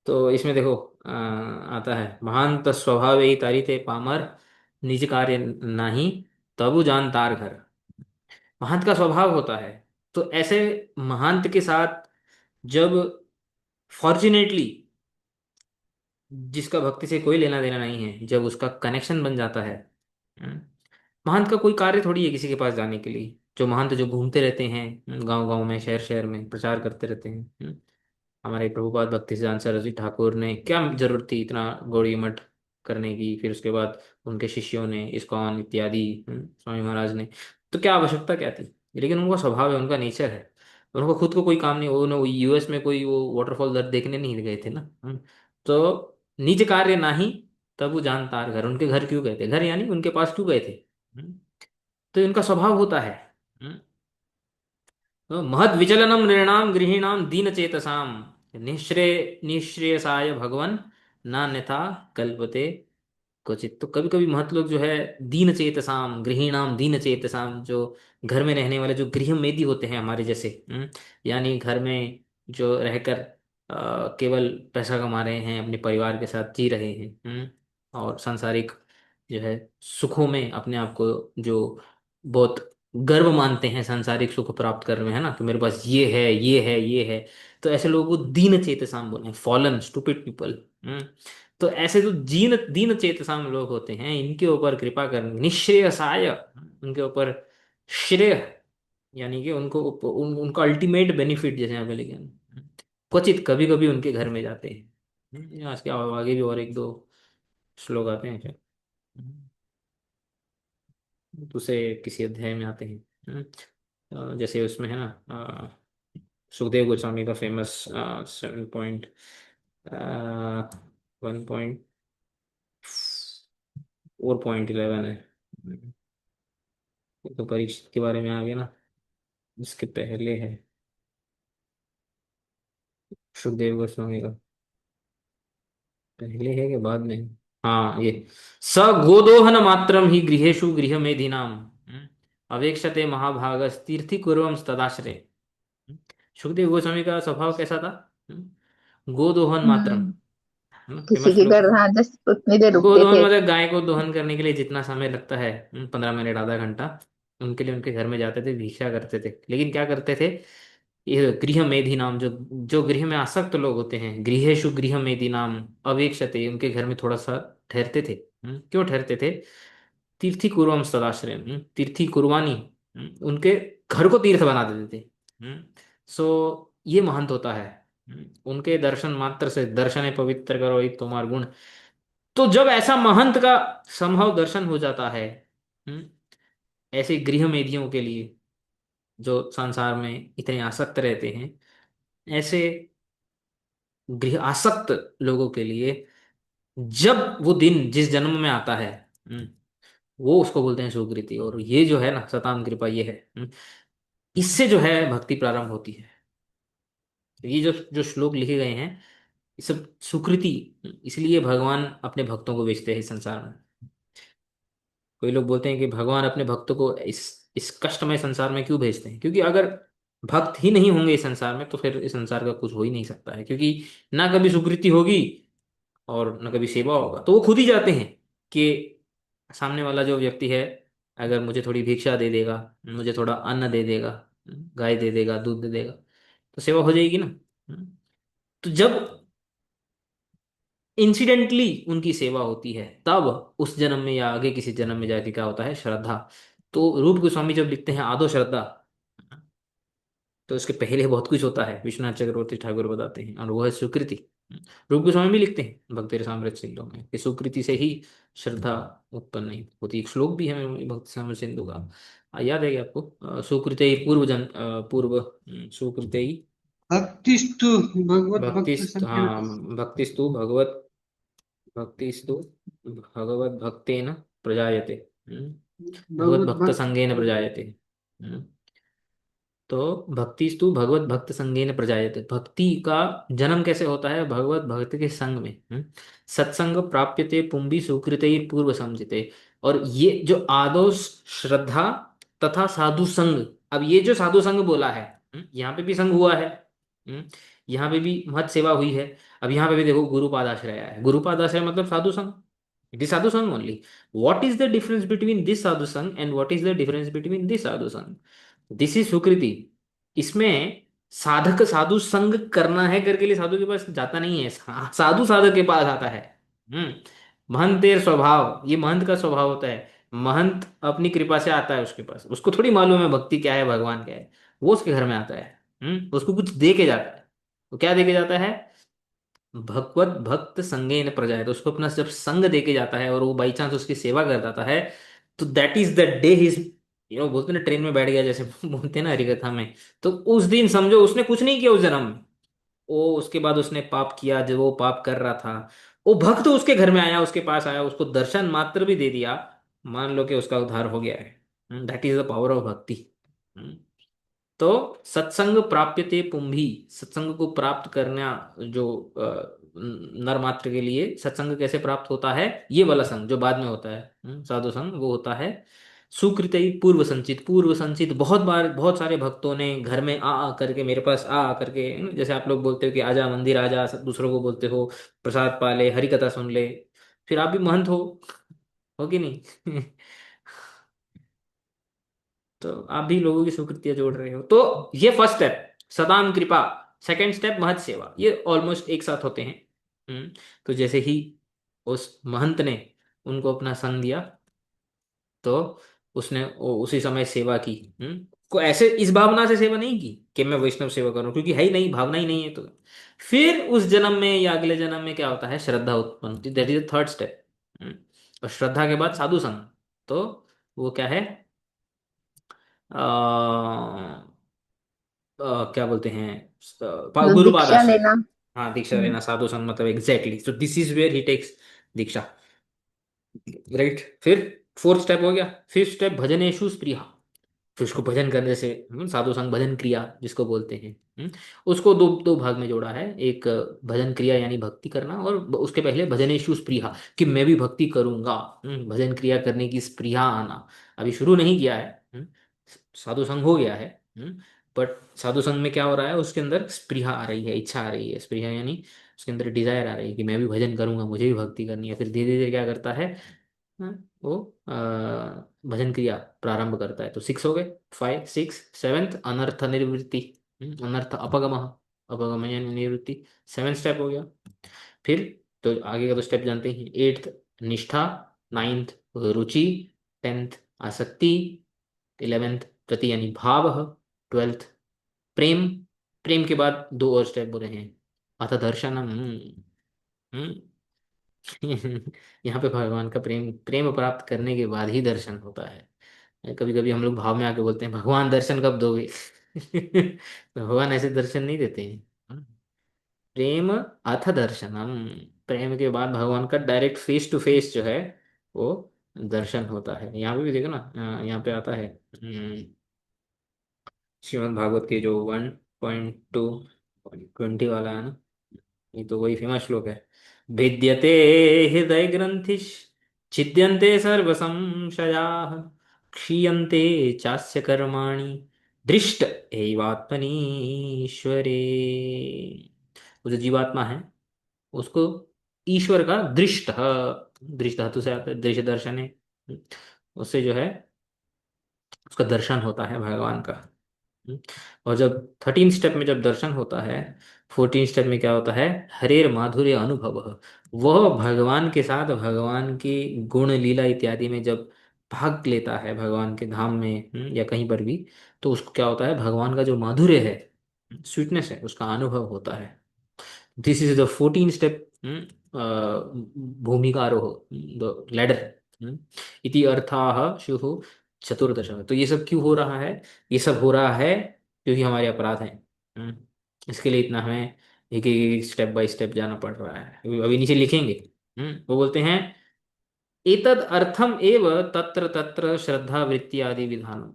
[SPEAKER 1] तो इसमें देखो आता है, महान स्वभाव यही तारिते पामर, निज कार्य नाही, तबु जान तार घर। महंत का स्वभाव होता है, तो ऐसे महंत के साथ जब फॉर्चुनेटली, जिसका भक्ति से कोई लेना देना नहीं है, जब उसका कनेक्शन बन जाता है, हम्म, महंत का कोई कार्य थोड़ी है किसी के पास जाने के लिए। जो महंत जो घूमते रहते हैं गांव गांव में, शहर शहर में प्रचार करते रहते हैं, हमारे प्रभुपाद भक्ति सिद्धांत सरस्वती ठाकुर ने क्या जरूरत थी इतना गौड़ी मठ करने की, फिर उसके बाद उनके शिष्यों ने, इस्कॉन इत्यादि, स्वामी महाराज ने, तो क्या आवश्यकता क्या थी। लेकिन उनका स्वभाव है, उनका नेचर है, उनको खुद को कोई काम नहीं, वो यूएस में कोई वो वाटरफॉल देखने नहीं गए थे ना। तो निज कार्य नाही, तब वो जान तार घर, उनके घर क्यों गए थे, घर यानी उनके पास क्यों गए थे। तो इनका स्वभाव होता है। हम्म, तो महद विचलनम नृणाम गृहीणाम दीन चेतसाम, निःश्रेयसाय भगवन नान्यथा कल्पते क्वचित। तो कभी कभी महत लोग जो है, दीन चेतसाम गृहीणाम, दीन चेतसाम, जो घर में रहने वाले जो गृह मेदी होते हैं हमारे जैसे, यानी घर में जो रहकर केवल पैसा कमा रहे हैं, अपने परिवार के साथ जी रहे हैं, और सांसारिक जो है सुखों में अपने आप को जो बहुत गर्व मानते हैं, सांसारिक सुख प्राप्त कर रहे हैं ना, तो मेरे पास ये है, ये है, ये है। तो ऐसे लोगों को दीन चेतसाम बोले, फॉलन स्टूपिड पीपल। तो ऐसे जो दीन दीन चेतसाम लोग होते हैं, इनके ऊपर कृपा करनी, निश्रेयसाय, उनके ऊपर श्रेय, यानी कि उनका अल्टीमेट बेनिफिट जैसे यहाँ पे लिखे हैं। क्वचित कभी कभी उनके घर में जाते हैं। आज के आगे भी और एक दो श्लोक आते हैं शायद। दूसरे किसी अध्याय में आते हैं। जैसे उसमें है ना, सुखदेव गोस्वामी का फेमस 7.1.4.11 है। ये तो परीक्षित के बारे में आ गया ना, इसके पहले है सुखदेव गोस्वामी का, पहले है कि बाद में है? हाँ ये, स गोदोहन मात्रम ही गृहेषु गृह मेधिनाम, अवेक्षते महाभागस तीर्थि कुर्वम तदाश्रय। सुखदेव गोस्वामी का स्वभाव कैसा था। गोदोहन मात्रम,
[SPEAKER 2] हम्म।
[SPEAKER 1] है ना,
[SPEAKER 2] किसी
[SPEAKER 1] फेमस
[SPEAKER 2] के
[SPEAKER 1] श्लोक
[SPEAKER 2] घर,
[SPEAKER 1] है।
[SPEAKER 2] हाँ, जस्ट उतनी देर रुकते
[SPEAKER 1] गोदोहन
[SPEAKER 2] थे।
[SPEAKER 1] मतलब गाय को दोहन करने के लिए जितना समय लगता है, 15 मिनट आधा घंटा, उनके लिए उनके घर में जाते थे, भिक्षा करते थे। लेकिन क्या करते थे, ये गृह मेधि नाम, जो जो गृह में आसक्त लोग होते हैं, गृहेषु गृह मेधि नाम अवेक्षते, उनके घर में थोड़ा सा ठहरते थे। क्यों ठहरते थे, तीर्थी कुर्वम सदाश्रय, तीर्थी कुर्बानी, उनके घर को तीर्थ बना देते थे। सो ये महंत होता है। उनके दर्शन मात्र से, दर्शन पवित्र करो एक तुम्हार गुण। तो जब ऐसा महंत का संभव दर्शन हो जाता है, हम्म, ऐसे गृह मेधियों के लिए, जो संसार में इतने आसक्त रहते हैं, ऐसे गृह आसक्त लोगों के लिए, जब वो दिन जिस जन्म में आता है, हम्म, वो उसको बोलते हैं सुकृति। और ये जो है ना सताम कृपा, ये है, इससे जो है भक्ति प्रारंभ होती है। तो ये जो जो श्लोक लिखे गए हैं, ये सब सुकृति, इसलिए भगवान अपने भक्तों को भेजते हैं इस संसार में। कोई लोग बोलते हैं कि भगवान अपने भक्तों को इस कष्टमय संसार में क्यों भेजते हैं, क्योंकि अगर भक्त ही नहीं होंगे इस संसार में, तो फिर इस संसार का कुछ हो ही नहीं सकता है। क्योंकि ना कभी सुकृति होगी और ना कभी सेवा होगा, तो वो खुद ही जाते हैं कि सामने वाला जो व्यक्ति है, अगर मुझे थोड़ी भिक्षा दे देगा, मुझे थोड़ा अन्न दे देगा, गाय दे देगा, दूध दे देगा, तो सेवा हो जाएगी ना। तो जब इंसिडेंटली उनकी सेवा होती है, तब उस जन्म में या आगे किसी जन्म में जाके क्या होता है, श्रद्धा। तो रूप गोस्वामी जब लिखते हैं आदो श्रद्धा, तो उसके पहले बहुत कुछ होता है, विश्वनाथ चक्रवर्ती ठाकुर बताते हैं, और वो है सुकृति। रूप गोस्वामी भी लिखते हैं भक्ति रसामृत सिंधु में कि सुकृति से ही श्रद्धा उत्पन्न नहीं होती। एक श्लोक भी है भक्ति रसामृत सिंधु का, याद है क्या आपको, सुकृत पूर्व सुकृत
[SPEAKER 3] भक्तिस्तु भगवत भक्त
[SPEAKER 1] भक्तिस्त,
[SPEAKER 3] संकीर्ण।
[SPEAKER 1] हाँ, भक्तिस्तु भगवत, भक्तिस्तु भगवत भक्तेन प्रजायते, भगवत
[SPEAKER 3] भगवत
[SPEAKER 1] भक्त
[SPEAKER 3] भक्त।
[SPEAKER 1] संगेन प्रजायते। हम्म, तो भक्तिस्तु भगवत भक्त संगेन प्रजायते, भक्ति का जन्म कैसे होता है, भगवत भक्त के संग में। सत्संग प्राप्यते पुंभी सुकृते पूर्व समझते। और ये जो आदो श्रद्धा तथा साधु संग। अब ये जो साधु संग बोला है, यहाँ पे भी संग हुआ है, यहाँ पे भी महत सेवा हुई है। अब यहाँ पे भी देखो गुरुपाद आश्रय है, गुरुपाद आश्रय मतलब साधु संग, it is sadhu sang only. What is the difference between this sadhu sang and what is the difference between this sadhu sang? This is sukriti. इसमें साधक साधु संग करना है करके लिए साधु के पास जाता नहीं है, साधु साधक के पास आता है। हम्म महंत तेर स्वभाव, ये महंत का स्वभाव होता है। महंत अपनी कृपा से आता है उसके पास, उसको थोड़ी मालूम है भक्ति क्या है, भगवान क्या है। वो उसके घर में आता है, उसको कुछ दे के जाता है। तो क्या दे के जाता है? भगवत भक्त संगे न प्रजा है, तो उसको अपना जब संग दे के जाता है और वो बाई चांस उसकी सेवा कर जाता है, तो that is the day his, बोलते हैं ना ट्रेन में बैठ गया जैसे बोलते हैं ना हरिकथा में। तो उस दिन समझो उसने कुछ नहीं किया उस जन्म में, वो उसके बाद उसने पाप किया, जो वो पाप कर रहा था, वो भक्त उसके घर में आया, उसके पास आया, उसको दर्शन मात्र भी दे दिया, मान लो कि उसका उद्धार हो गया है। That is the power of भक्ति। हम्म, तो सत्संग प्राप्यते पुंभी, सत्संग को प्राप्त करना, जो नर मात्र के लिए सत्संग कैसे प्राप्त होता है, ये वाला संग जो बाद में होता है, साधु संग, वो होता है सुकृत पूर्व संचित। पूर्व संचित बहुत बार बहुत सारे भक्तों ने घर में आ करके, मेरे पास आ करके, जैसे आप लोग बोलते हो कि आजा मंदिर आजा, दूसरों को बोलते हो प्रसाद पा ले, हरि कथा सुन ले, फिर आप भी महंत हो कि नहीं? तो आप भी लोगों की स्वीकृतियां जोड़ रहे हो। तो ये फर्स्ट स्टेप सदाम कृपा, सेकंड स्टेप महत सेवा, ये ऑलमोस्ट एक साथ होते हैं। तो जैसे ही उस महंत ने उनको अपना संग दिया, तो उसने उसी समय सेवा की। को ऐसे इस भावना से सेवा नहीं की कि मैं वैष्णव सेवा करूं, क्योंकि है ही नहीं, भावना ही नहीं है। तो फिर उस जन्म में या अगले जन्म में क्या होता है, श्रद्धा उत्पन्न होती, दैट इज थर्ड स्टेप। और श्रद्धा के बाद साधु संग, तो वो क्या है, क्या बोलते हैं,
[SPEAKER 2] जो
[SPEAKER 1] गुरुपाद
[SPEAKER 2] दीक्षा
[SPEAKER 1] आश्रय।
[SPEAKER 2] लेना।
[SPEAKER 1] हाँ दीक्षा
[SPEAKER 2] हम्म,
[SPEAKER 1] लेना, साधु संग मतलब exactly, so this is where he takes diksha, right. फिर फोर्थ स्टेप हो गया। फिफ्थ स्टेप भजनेशु स्पृहा, फिर उसको भजन करने से, साधु संग भजन क्रिया जिसको बोलते हैं, उसको दो दो भाग में जोड़ा है। एक भजन क्रिया यानी भक्ति करना, और उसके पहले भजनेशु स्पृहा, कि मैं भी भक्ति करूंगा, भजन क्रिया करने की स्पृहा आना। अभी शुरू नहीं किया है, साधु संग हो गया है, बट साधु संग में क्या हो रहा है, उसके अंदर स्पृहा आ रही है, इच्छा आ रही है, स्पृहा यानी उसके अंदर डिजायर आ रही है कि मैं भी भजन करूंगा, मुझे भी भक्ति करनी है। फिर धीरे धीरे क्या करता है, वो भजन क्रिया प्रारंभ करता है। तो सिक्स हो गए, फाइव सिक्स सेवेंथ अनर्थ निवृत्ति, अनर्थ अपगम, अपगम यानी निवृत्ति, सेवन स्टेप हो गया। फिर तो आगे का तो स्टेप जानते हैं, एट्थ निष्ठा, नाइन्थ रुचि, टेंथ आसक्ति, इलेवेंथ प्रति यानी भाव, ट्वेल्थ प्रेम, प्रेम के बाद दो और स्टेप बोले हैं, अथ दर्शनम। हम्म, यहाँ पे भगवान का प्रेम, प्रेम प्राप्त करने के बाद ही दर्शन होता है। कभी कभी हम लोग भाव में आके बोलते हैं भगवान दर्शन कब दोगे? तो भगवान ऐसे दर्शन नहीं देते हैं। प्रेम अथ दर्शनम, प्रेम के बाद भगवान का डायरेक्ट फेस टू फेस जो है, वो दर्शन होता है। यहाँ पे भी देखो ना, यहाँ पे आता है, श्रीमद् भागवत के जो 1.2 20 वाला है ना, ये तो वही फेमस श्लोक है। भिद्यते हृदय ग्रंथिश छिद्यन्ते सर्व संशयाः, क्षीयन्ते चास्य कर्माणि दृष्ट एवात्मनीश्वरे। वो जो जीवात्मा है, उसको ईश्वर का दृष्ट, दृष्ट धातु से आता है, दृश्य दर्शन है, उससे जो है उसका दर्शन होता है भगवान का। और जब 13 स्टेप में जब दर्शन होता है, 14 स्टेप में क्या होता है, हरेर माधुर्य अनुभव, वह भगवान के साथ भगवान की गुण लीला इत्यादि में जब भाग लेता है भगवान के धाम में, या कहीं पर भी, तो उसको क्या होता है, भगवान का जो माधुर्य है, स्वीटनेस है, उसका अनुभव होता है। दिस इज द 14 स्टेप, भूमिका आरोह, द लैडर, इति अर्थाह शुः चतुर्दश में। तो ये सब क्यों हो रहा है? ये सब हो रहा है क्योंकि हमारे अपराध हैं। इसके लिए इतना हमें एक एक स्टेप बाय स्टेप जाना पड़ रहा है। अभी नीचे लिखेंगे। वो बोलते हैं एतद अर्थम एव तत्र तत्र श्रद्धा वृत्ति आदि विधानम।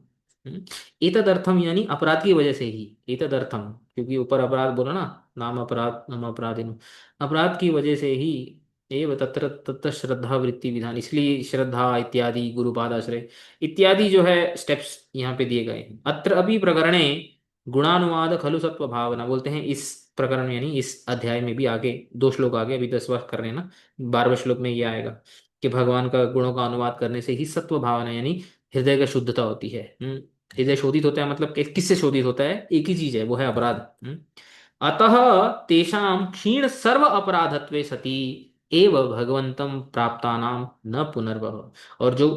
[SPEAKER 1] एतद अर्थम यानी अपराध की वजह से ही, एतद अर्थम, क्योंकि ऊपर अपराध बोला ना, नाम अपराध नम अपराधिन, अपराध की वजह से ही एव तत्र तत्र श्रद्धा वृत्ति विधान, इसलिए श्रद्धा इत्यादि गुरुपाद आश्रय इत्यादि जो है स्टेप्स यहाँ पे दिए गए हैं। अत्र अभी प्रकरणे गुणानुवाद खलु सत्व भावना, बोलते हैं इस प्रकरण में यानी इस अध्याय में भी आगे 2 श्लोक आगे, अभी 10वां कर रहे हैं ना, 12वें श्लोक में ये आएगा कि भगवान का गुणों का अनुवाद करने से ही सत्व भावना यानी हृदय का शुद्धता होती है। हृदय शोधित होता है, मतलब किससे शोधित होता है? एक ही चीज है, वो है अपराध। अतः तेषां क्षीण सर्व अपराधत्वे सति एव भगवंतं प्राप्तानाम न पुनर्भव। और जो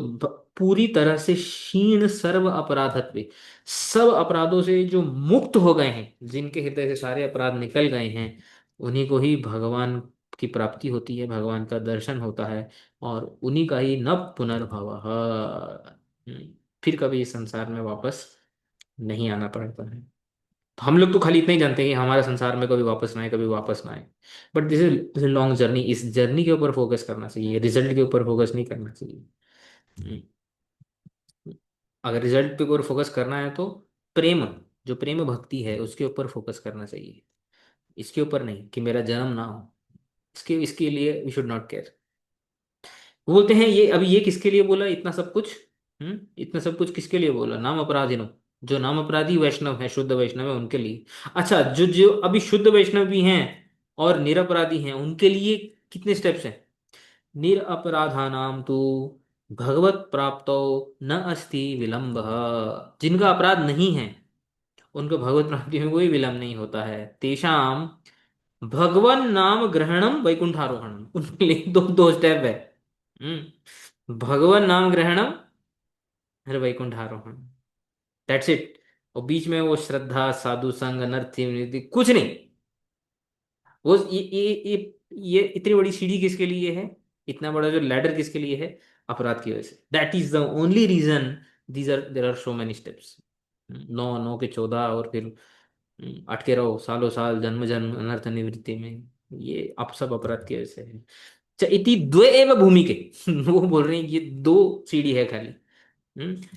[SPEAKER 1] पूरी तरह से क्षीण सर्व अपराधत्वे, सब अपराधों से जो मुक्त हो गए हैं, जिनके हृदय से सारे अपराध निकल गए हैं, उन्हीं को ही भगवान की प्राप्ति होती है, भगवान का दर्शन होता है, और उन्हीं का ही न पुनर्भव। फिर कभी इस संसार में वापस नहीं आना पड़ता है। तो हम लोग तो खाली इतना ही जानते हैं कि हमारा संसार में कभी वापस ना आए, कभी वापस ना आए। But this is long journey, इस जर्नी के ऊपर फोकस करना चाहिए, रिजल्ट के ऊपर फोकस नहीं करना चाहिए। हम्म। अगर रिजल्ट पे ऊपर फोकस करना है तो प्रेम, जो प्रेम भक्ति है उसके ऊपर फोकस करना चाहिए, इसके ऊपर नहीं कि मेरा जन्म ना हो। इसके इसके लिए वी शुड नॉट केयर। बोलते हैं ये अभी ये किसके लिए बोला इतना सब कुछ? इतना सब कुछ किसके लिए बोला? नाम अपराधिनों, जो नाम अपराधी वैष्णव है, शुद्ध वैष्णव है, उनके लिए। अच्छा, जो जो अभी शुद्ध वैष्णव भी हैं और निरपराधी हैं, उनके लिए कितने स्टेप्स हैं? निरपराधानाम तो भगवत प्राप्तो न अस्ति विलंब। जिनका अपराध नहीं है उनको भगवत प्राप्ति में कोई विलंब नहीं होता है। तेषाम भगवन नाम ग्रहणम वैकुंठारोहणम, उनके लिए दो दो स्टेप है। भगवन नाम ग्रहणम, फिर वैकुंठारोहण, दैट्स इट। और बीच में वो श्रद्धा, साधु संग, नृत्य नृत्य कुछ नहीं। वो ये इतनी बड़ी सीढ़ी किसके लिए है? इतना बड़ा जो लैडर किसके लिए है? अपराध की वजह से। That is the only reason these are there are so many steps. 9 9 के 14, और फिर अटके रहो सालों साल, जन्म जन्म अनर्थ निवृत्ति में। ये आप सब अपराध की वजह से है। अच्छा, इति द्वे एव भूमिके वो बोल रहे हैं कि ये 2 सीढ़ी है खाली।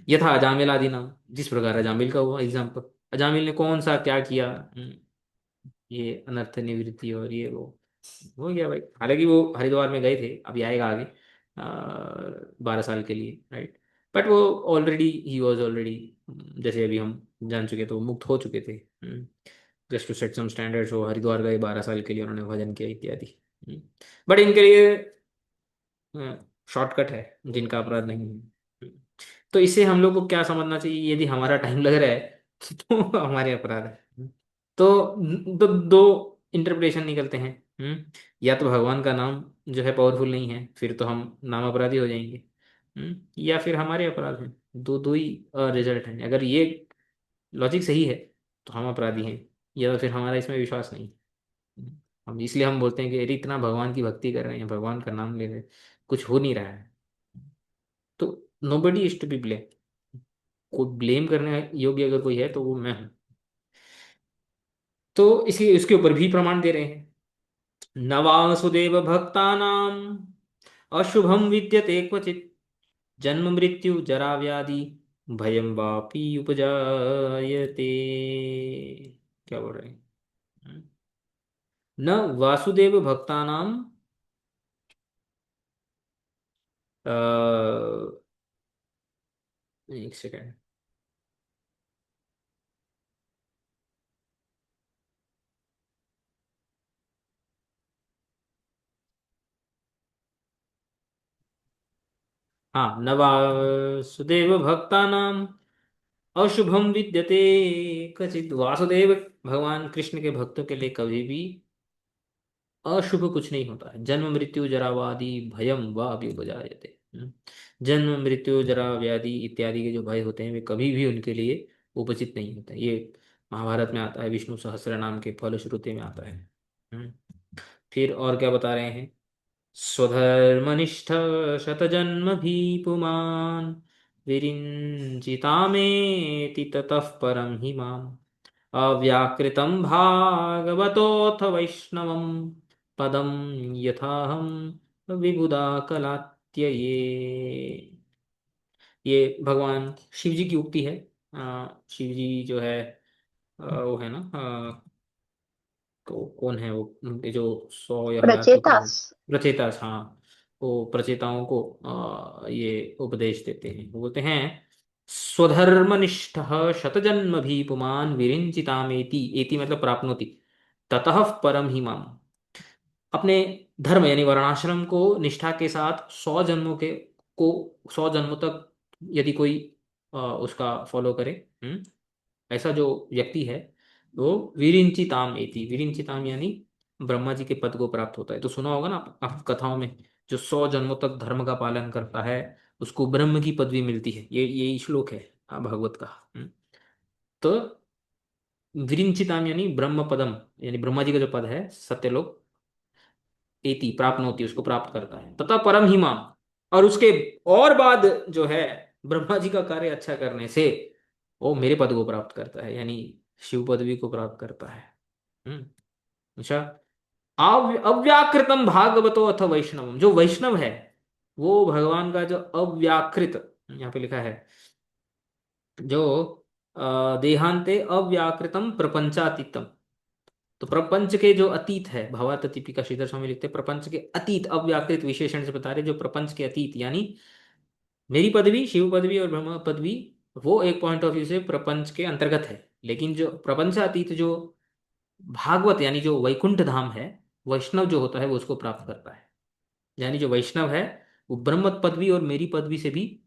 [SPEAKER 1] यथा अजामिल आदि नाम, जिस प्रकार अजामिल का हुआ एग्जाम्पल, अजामिल ने कौन सा क्या किया? ये अनर्थ निवृत्ति और ये वो हो गया भाई। हालांकि वो हरिद्वार में गए थे, अभी आएगा आगे 12 साल के लिए, राइट। बट वो ऑलरेडी ही वॉज ऑलरेडी, जैसे अभी हम जान चुके, तो मुक्त हो चुके थे। Just to set some standards, वो हरिद्वार गए 12 साल के लिए, उन्होंने भजन किया इत्यादि। बट इनके लिए शॉर्टकट है, जिनका अपराध नहीं है। तो इससे हम लोग को क्या समझना चाहिए? यदि हमारा टाइम लग रहा है तो हमारे अपराध है। तो दो इंटरप्रिटेशन निकलते हैं। या तो भगवान का नाम जो है पावरफुल नहीं है, फिर तो हम नाम अपराधी हो जाएंगे। या फिर हमारे अपराध हैं। दो दो ही रिजल्ट हैं। अगर ये लॉजिक सही है तो हम अपराधी हैं, या तो फिर हमारा इसमें विश्वास नहीं। हम इसलिए हम बोलते हैं कि अरे इतना भगवान की भक्ति कर रहे हैं, भगवान का नाम ले रहे हैं, कुछ हो नहीं रहा है। तो nobody is to be blame. कोई ब्लेम करने योग्य अगर कोई है तो वो मैं हूं। तो इसी इसके ऊपर भी प्रमाण दे रहे हैं। न वासुदेव भक्तानाम अशुभम विद्यते क्वचित, जन्म मृत्यु जरा व्याधि भयम वापि उपजायते। क्या बोल रहे हैं? न वासुदेव भक्तानाम, एक सेकेंड। हाँ, न वासुदेव भक्तानाम अशुभम विद्यते कचित। वासुदेव भगवान कृष्ण के भक्तों के लिए कभी भी अशुभ कुछ नहीं होता है। जन्म मृत्यु जरा व्याधि भयम व अभ्युपजायते। जन्म मृत्यु जरा व्याधि इत्यादि के जो भय होते हैं वे कभी भी उनके लिए उपचित नहीं होते। ये महाभारत में आता है, विष्णु सहस्त्र नाम के फलश्रुति में आता है। हम्म। फिर और क्या बता रहे हैं? स्वधर्मनिष्ठ शतजन्म भी पुमान् विरिञ्चितामेति ततः परं हि माम् अव्याकृतं भागवतोऽथ वैष्णवं पदं यथाहं विबुधा कलात्यये। ये भगवान शिव जी की उक्ति है। शिव जी जो है वो है ना, कौन है वो, उनके जो 100 या 1000 पुत्र हैं,
[SPEAKER 2] प्रचेतास।
[SPEAKER 1] प्रचेता, हाँ। वो प्रचेताओं को ये उपदेश देते हैं, वो बोलते हैं स्वधर्मनिष्ठ शतजन्म भी पुमान विरिंचितामेति, एति मतलब प्राप्नोति, ततः परम ही माम। अपने धर्म यानी वर्णाश्रम को निष्ठा के साथ 100 तक यदि कोई उसका फॉलो करे, ऐसा जो व्यक्ति है वो विरिंचिताम एति, विरिंचिताम यानी ब्रह्मा जी के पद को प्राप्त होता है। तो सुना होगा ना आप कथाओं में, जो 100 जन्मों तक धर्म का पालन करता है उसको ब्रह्म की पदवी मिलती है। ये श्लोक है भागवत का। तो विरिंचिताम यानी ब्रह्म पदम, यानी ब्रह्मा जी का जो पद है सत्यलोक, एति प्राप्त होती है, उसको प्राप्त करता है, तथा परम हिमा, और उसके और बाद जो है ब्रह्मा जी का कार्य अच्छा करने से वो मेरे पद को प्राप्त करता है, यानी शिव पदवी को प्राप्त करता है। अच्छा, अव्याकृतम भागवतो अथ वैष्णवम, जो वैष्णव है वो भगवान का जो अव्याकृत, यहाँ पे लिखा है जो देहांते अव्याकृतम प्रपंचातीतम, तो प्रपंच के जो अतीत है, भवाततीपिका श्रीधर स्वामी लिखते हैं प्रपंच के अतीत, अव्याकृत विशेषण से बता रहे जो प्रपंच के अतीत, यानी मेरी पदवी, शिव पदवी और ब्रह्म पदवी, वो एक पॉइंट ऑफ व्यू से प्रपंच के अंतर्गत है, लेकिन जो प्रपंच अतीत जो भागवत यानी जो वैकुंठ धाम है, वैष्णव जो होता है वो उसको प्राप्त करता है। यानी जो वैष्णव है वो ब्रह्म पदवी और मेरी पदवी से भी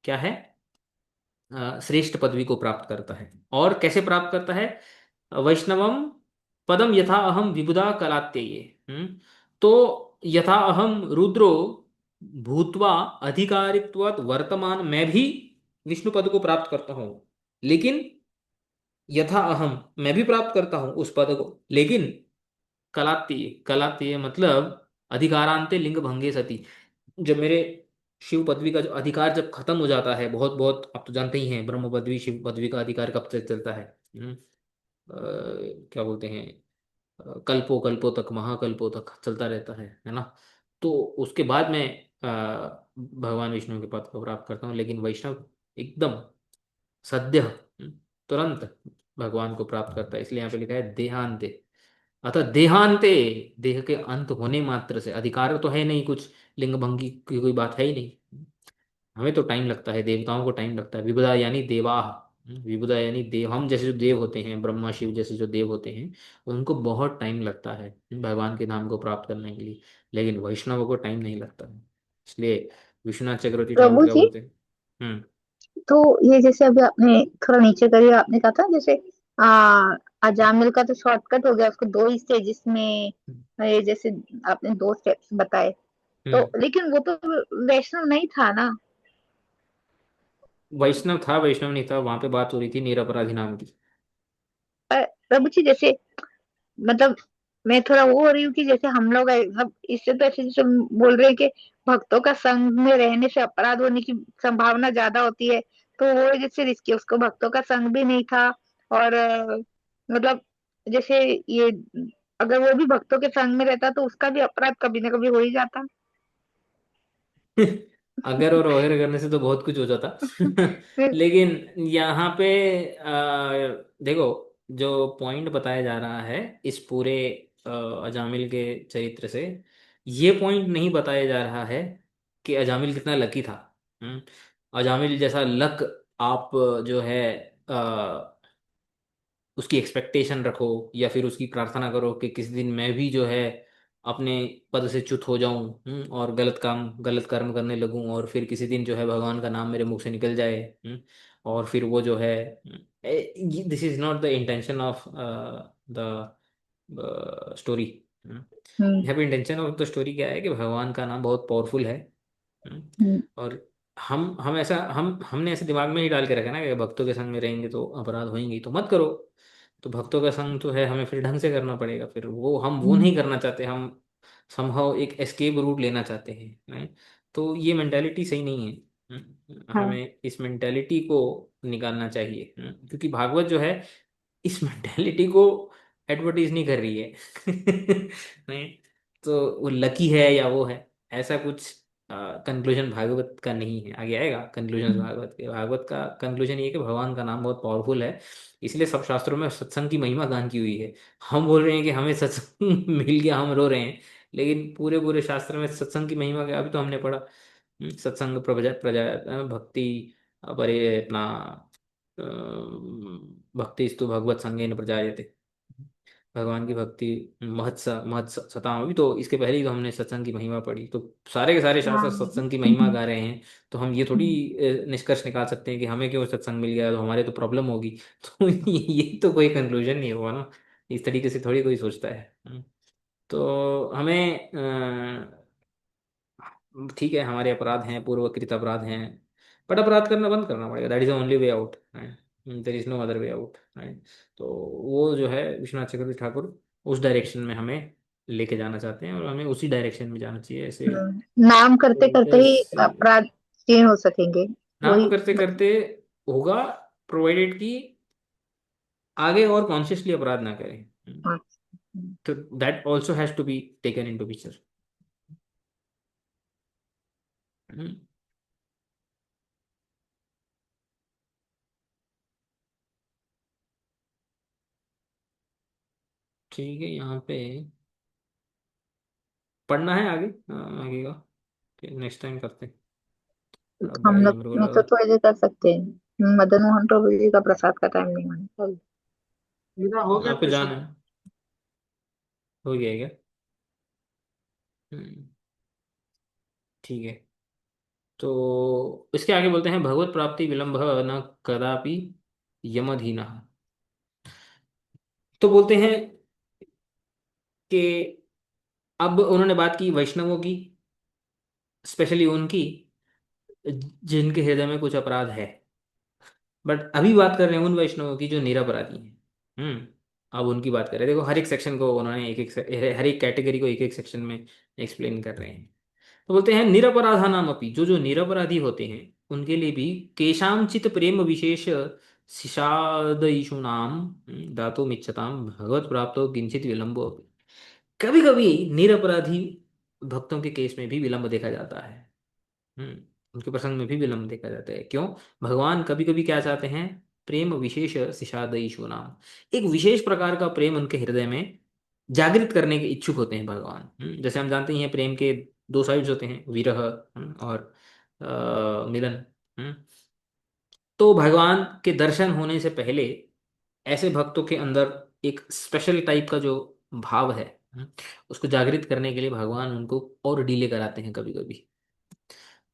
[SPEAKER 1] क्या है, श्रेष्ठ पदवी को प्राप्त करता है। और कैसे प्राप्त करता है, वैष्णवम पदम यथा अहम विबुधा कलात्यये, तो यथा अहम रुद्रो भूतवा अधिकारित्वात् वर्तमान, मैं भी विष्णु पद को प्राप्त करता हूं, लेकिन यथा अहम मैं भी प्राप्त करता हूं उस पद को, लेकिन कलातीय, कलातीय मतलब अधिकारांते लिंग भंगे सती, जब मेरे शिव पदवी का जो अधिकार जब खत्म हो जाता है, बहुत बहुत आप तो जानते ही हैं ब्रह्म पदवी शिव पदवी का अधिकार कब तक चलता है, क्या बोलते हैं, कल्पों कल्पों तक, महाकल्पों तक चलता रहता है ना। तो उसके बाद मैं भगवान विष्णु के पद को प्राप्त करता हूँ, लेकिन वैष्णव एकदम सद्य, तुरंत भगवान को प्राप्त करता है। इसलिए यहाँ पे लिखा है देहांते, अतः देहांते, देह के अंत होने मात्र से, अधिकार तो है नहीं कुछ, लिंग भंगी की कोई बात है ही नहीं, हमें तो टाइम लगता है, देवताओं को टाइम लगता है, विबुधा यानी देवाह, विबुधा यानी देव, हम जैसे जो देव होते हैं, ब्रह्मा शिव जैसे जो देव होते हैं, उनको बहुत टाइम लगता है भगवान के नाम को प्राप्त करने के लिए, लेकिन वैष्णवों को टाइम नहीं लगता है। इसलिए विश्वनाथ चक्रवर्ती ठाकुर
[SPEAKER 2] प्रभु
[SPEAKER 1] क्या
[SPEAKER 2] जी,
[SPEAKER 1] बोलते हैं। हम्म।
[SPEAKER 2] तो ये जैसे अभी आपने थोड़ा नीचे करिए, आपने कहा था जैसे आ अजामिल का तो शॉर्टकट हो गया, उसको दो ही स्टेजेस में, ये जैसे आपने दो स्टेप्स बताए, तो
[SPEAKER 1] हम्म।
[SPEAKER 2] लेकिन वो तो वैष्णव नहीं था ना।
[SPEAKER 1] वैष्णव था, वैष्णव नहीं था, वहां पे बात हो रही थी निरपराधी नाम की।
[SPEAKER 2] पर प्रभु जी जैसे, मतलब मैं थोड़ा वो हो रही हूँ कि जैसे हम लोग मतलब इससे तो ऐसे जैसे बोल रहे हैं कि भक्तों का संग में रहने से अपराध होने की संभावना ज्यादा होती है, तो वो जैसे रिस्की, उसको भक्तों का संग भी नहीं था, और मतलब जैसे ये, अगर वो भी भक्तों के संग में रहता तो उसका भी अपराध कभी ना कभी हो ही जाता।
[SPEAKER 1] अगर और वगैरह करने से तो बहुत कुछ हो जाता। लेकिन यहाँ पे देखो, जो पॉइंट बताया जा रहा है इस पूरे अजामिल के चरित्र से, ये पॉइंट नहीं बताया जा रहा है कि अजामिल कितना लकी था। अजामिल जैसा लक आप जो है उसकी एक्सपेक्टेशन रखो, या फिर उसकी प्रार्थना करो कि किसी दिन मैं भी जो है अपने पद से च्युत हो जाऊं, और गलत कर्म करने लगूं, और फिर किसी दिन जो है भगवान का नाम मेरे मुख से निकल जाए, और फिर वो जो है, this is not the intention of the story.
[SPEAKER 2] Hmm.
[SPEAKER 1] यहाँ पे इंटेंशन ऑफ द स्टोरी क्या है कि भगवान का नाम बहुत पावरफुल है।
[SPEAKER 2] हम्म।
[SPEAKER 1] और हम ऐसा हमने ऐसे दिमाग में ही डाल के रखा ना कि भक्तों के संग में रहेंगे तो अपराध होंगे ही, तो मत करो। तो भक्तों का संग तो है, हमें फिर ढंग से करना पड़ेगा, फिर वो हम वो
[SPEAKER 2] हम्म।
[SPEAKER 1] नहीं करना चाहते, हम समहाउ एक एस्केप रूट लेना चाहते हैं, नहीं? तो ये मेंटालिटी सही नहीं है।
[SPEAKER 2] हाँ।
[SPEAKER 1] हमें इस मेंटालिटी को निकालना चाहिए, क्योंकि भागवत जो है इस मेंटालिटी को एडवर्टीज नहीं कर रही है। नहीं, तो वो लकी है या वो है, ऐसा कुछ कंक्लूजन भागवत का नहीं है, आगे आएगा कंक्लूजन भागवत के। भागवत का कंक्लूजन ये है कि भगवान का नाम बहुत पावरफुल है, इसलिए सब शास्त्रों में सत्संग की महिमा गान की हुई है। हम बोल रहे हैं कि हमें सत्संग मिल गया, हम रो रहे हैं, लेकिन पूरे पूरे शास्त्र में सत्संग की महिमा का अभी तो हमने पढ़ा। सत्संग प्रजा प्रजा भक्ति, परे अपना भक्ति स्तु भगवत संगेन प्रजायते, भगवान की भक्ति महत सताम। अभी तो इसके पहले ही तो हमने सत्संग की महिमा पढ़ी, तो सारे के सारे शास्त्र
[SPEAKER 2] हाँ।
[SPEAKER 1] सत्संग की महिमा गा रहे हैं। तो हम ये थोड़ी निष्कर्ष निकाल सकते हैं कि हमें क्यों सत्संग मिल गया तो हमारे तो प्रॉब्लम होगी। तो ये तो कोई कंक्लूजन नहीं हुआ ना, इस तरीके से थोड़ी कोई सोचता है। तो हमें ठीक है, हमारे अपराध हैं, पूर्वकृत अपराध हैं, बट अपराध करना बंद करना पड़ेगा, that is the only way out, there is no other way out. तो वो जो है विश्वनाथ चक्रवर्ती ठाकुर उस डायरेक्शन में हमें लेके जाना चाहते हैं, और हमें उसी डायरेक्शन में जाना चाहिए। ऐसे
[SPEAKER 2] नाम करते करते ही
[SPEAKER 1] जैसे
[SPEAKER 2] अपराध क्षीण हो सकेंगे।
[SPEAKER 1] नाम
[SPEAKER 2] वही
[SPEAKER 1] करते करते होगा, प्रोवाइडेड कि आगे और कॉन्शियसली अपराध ना करें।
[SPEAKER 2] हाँ।
[SPEAKER 1] तो that also has to be taken into picture. ठीक है, यहाँ पे पढ़ना है आगे, आगे का नेक्स्ट टाइम करते हैं, थोड़ा
[SPEAKER 2] हम
[SPEAKER 1] बैग
[SPEAKER 2] लोग
[SPEAKER 1] मेरे को
[SPEAKER 2] मैं
[SPEAKER 1] लगा।
[SPEAKER 2] तो ऐसे कर सकते हैं, मदन मोहन प्रभु जी का प्रसाद का टाइम नहीं होना चाहिए।
[SPEAKER 3] मेरा हो गया
[SPEAKER 1] आपको जाना
[SPEAKER 3] प्रसाद।
[SPEAKER 1] है, हो गया है क्या? हम्म, ठीक है। तो इसके आगे बोलते हैं, भगवत प्राप्ति विलंब न कदापि यमधीना। तो बोलते हैं कि अब उन्होंने बात की वैष्णवों की, स्पेशली उनकी जिनके हृदय में कुछ अपराध है, बट अभी बात कर रहे हैं उन वैष्णवों की जो निरपराधी हैं। अब उनकी बात कर रहे हैं। देखो, हर एक सेक्शन को उन्होंने एक एक, हर एक कैटेगरी को एक एक सेक्शन में एक्सप्लेन कर रहे हैं। तो बोलते हैं निरपराधा नाम अपनी, जो जो निरपराधी होते हैं उनके लिए भी केशांचित प्रेम विशेष शिषादयिषु नाम दातुम इच्छताम भगवत प्राप्तो किंचित विलंबो। कभी कभी निरपराधी भक्तों के केस में भी विलंब देखा जाता है। उनके प्रसंग में भी विलंब देखा जाता है। क्यों? भगवान कभी कभी क्या चाहते हैं? प्रेम विशेष शिषादयिषु नाम, एक विशेष प्रकार का प्रेम उनके हृदय में जागृत करने के इच्छुक होते हैं भगवान। जैसे हम जानते ही हैं, प्रेम के दो साइड्स होते हैं, विरह और मिलन। हम्म, तो भगवान के दर्शन होने से पहले ऐसे भक्तों के अंदर एक स्पेशल टाइप का जो भाव है, उसको जागृत करने के लिए भगवान उनको और डीले कराते हैं कभी कभी।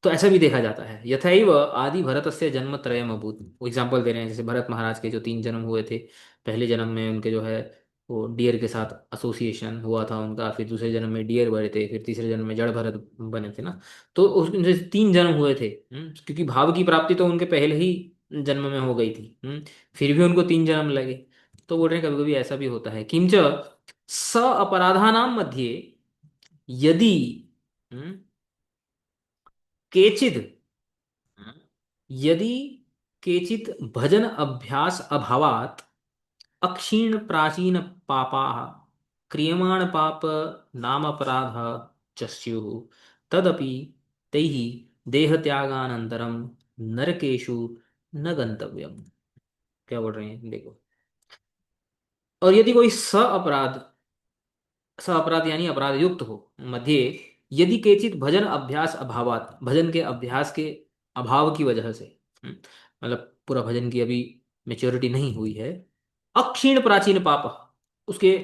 [SPEAKER 1] तो ऐसा भी देखा जाता है। यथैव आदि भरतस्य जन्म त्रयम अभूत, वो एग्जाम्पल दे रहे हैं, जैसे भरत महाराज के जो तीन जन्म हुए थे, पहले जन्म में उनके जो है वो डियर के साथ एसोसिएशन हुआ था उनका, फिर दूसरे जन्म में डियर बने थे, फिर तीसरे जन्म में जड़ भरत बने थे ना। तो उनसे तीन जन्म हुए थे। क्योंकि भाव की प्राप्ति तो उनके पहले ही जन्म में हो गई थी। फिर भी उनको तीन जन्म लगे। तो बोल रहे हैं कभी कभी ऐसा भी होता है। किंच स अपराधानाम मध्ये यदि केचिद, यदि केचित भजन अभ्यास अभावात अक्षीण प्राचीन पापा क्रियमाण पाप नाम अपराध च स्युः तदपि तैः देहत्यागानन्तरं नरकेषु न गंतव्यम। क्या बोल रहे हैं देखो। और यदि कोई स अपराध, स अपराध यानी अपराध युक्त हो मध्य, यदि केचित भजन अभ्यास अभावात, भजन के अभ्यास के अभाव की वजह से, मतलब पूरा भजन की अभी मेच्योरिटी नहीं हुई है, अक्षीण प्राचीन पाप, उसके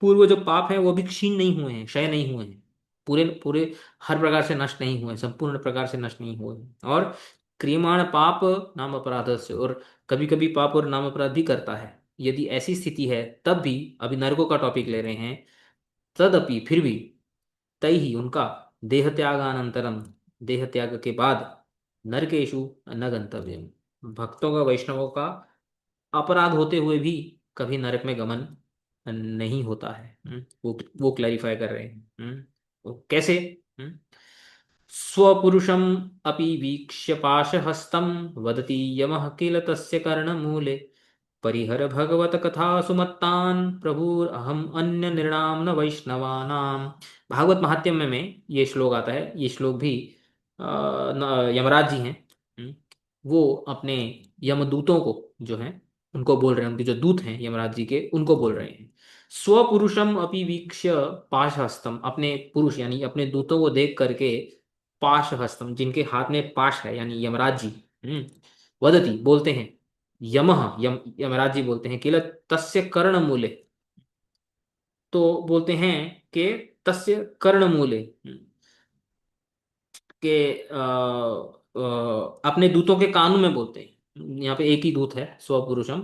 [SPEAKER 1] पूर्व जो पाप हैं वो भी क्षीण नहीं हुए हैं, क्षय नहीं हुए हैं, पूरे पूरे हर प्रकार से नष्ट नहीं हुए, संपूर्ण प्रकार से नष्ट नहीं हुए हैं। और क्रियमाण पाप नाम अपराध से, और कभी कभी पाप और नाम अपराध भी करता है। यदि ऐसी स्थिति है तब भी, अभी नरकों का टॉपिक ले रहे हैं, तदपि फिर भी, तय ही उनका देह त्यागानंतरम, देह त्याग के बाद नरकेशु न गंतव्य, भक्तों का वैष्णवों का अपराध होते हुए भी कभी नरक में गमन नहीं होता है। वो क्लैरिफाई कर रहे हैं। वो कैसे? हम्म, स्वपुरुषम अपि वीक्ष्य पाशहस्तं वदति यमः किल तस्य कर्णमूले परिहर भगवत कथा सुमत्तान प्रभुरहम अन्य नृणाम न वैष्णवानाम। भागवत महात्म्य में ये श्लोक आता है। ये श्लोक भी यमराज जी हैं, हम्म, वो अपने यमदूतों को जो है उनको बोल रहे हैं, उनके जो दूत हैं यमराज जी के उनको बोल रहे हैं, स्वपुरुषम अपि वीक्ष्य पाशहस्तम, अपने पुरुष यानी अपने दूतों को देख करके, पाशहस्तम जिनके हाथ में पाश है यानी यमराज जी, वदति बोलते हैं, यमः यमराज जी बोलते हैं, किल तस्य कर्णमूले, तो बोलते हैं कि तस्य कर्णमूले, के अपने दूतों के कानों में बोलते हैं, यहाँ पे एक ही दूत है स्वपुरुषम,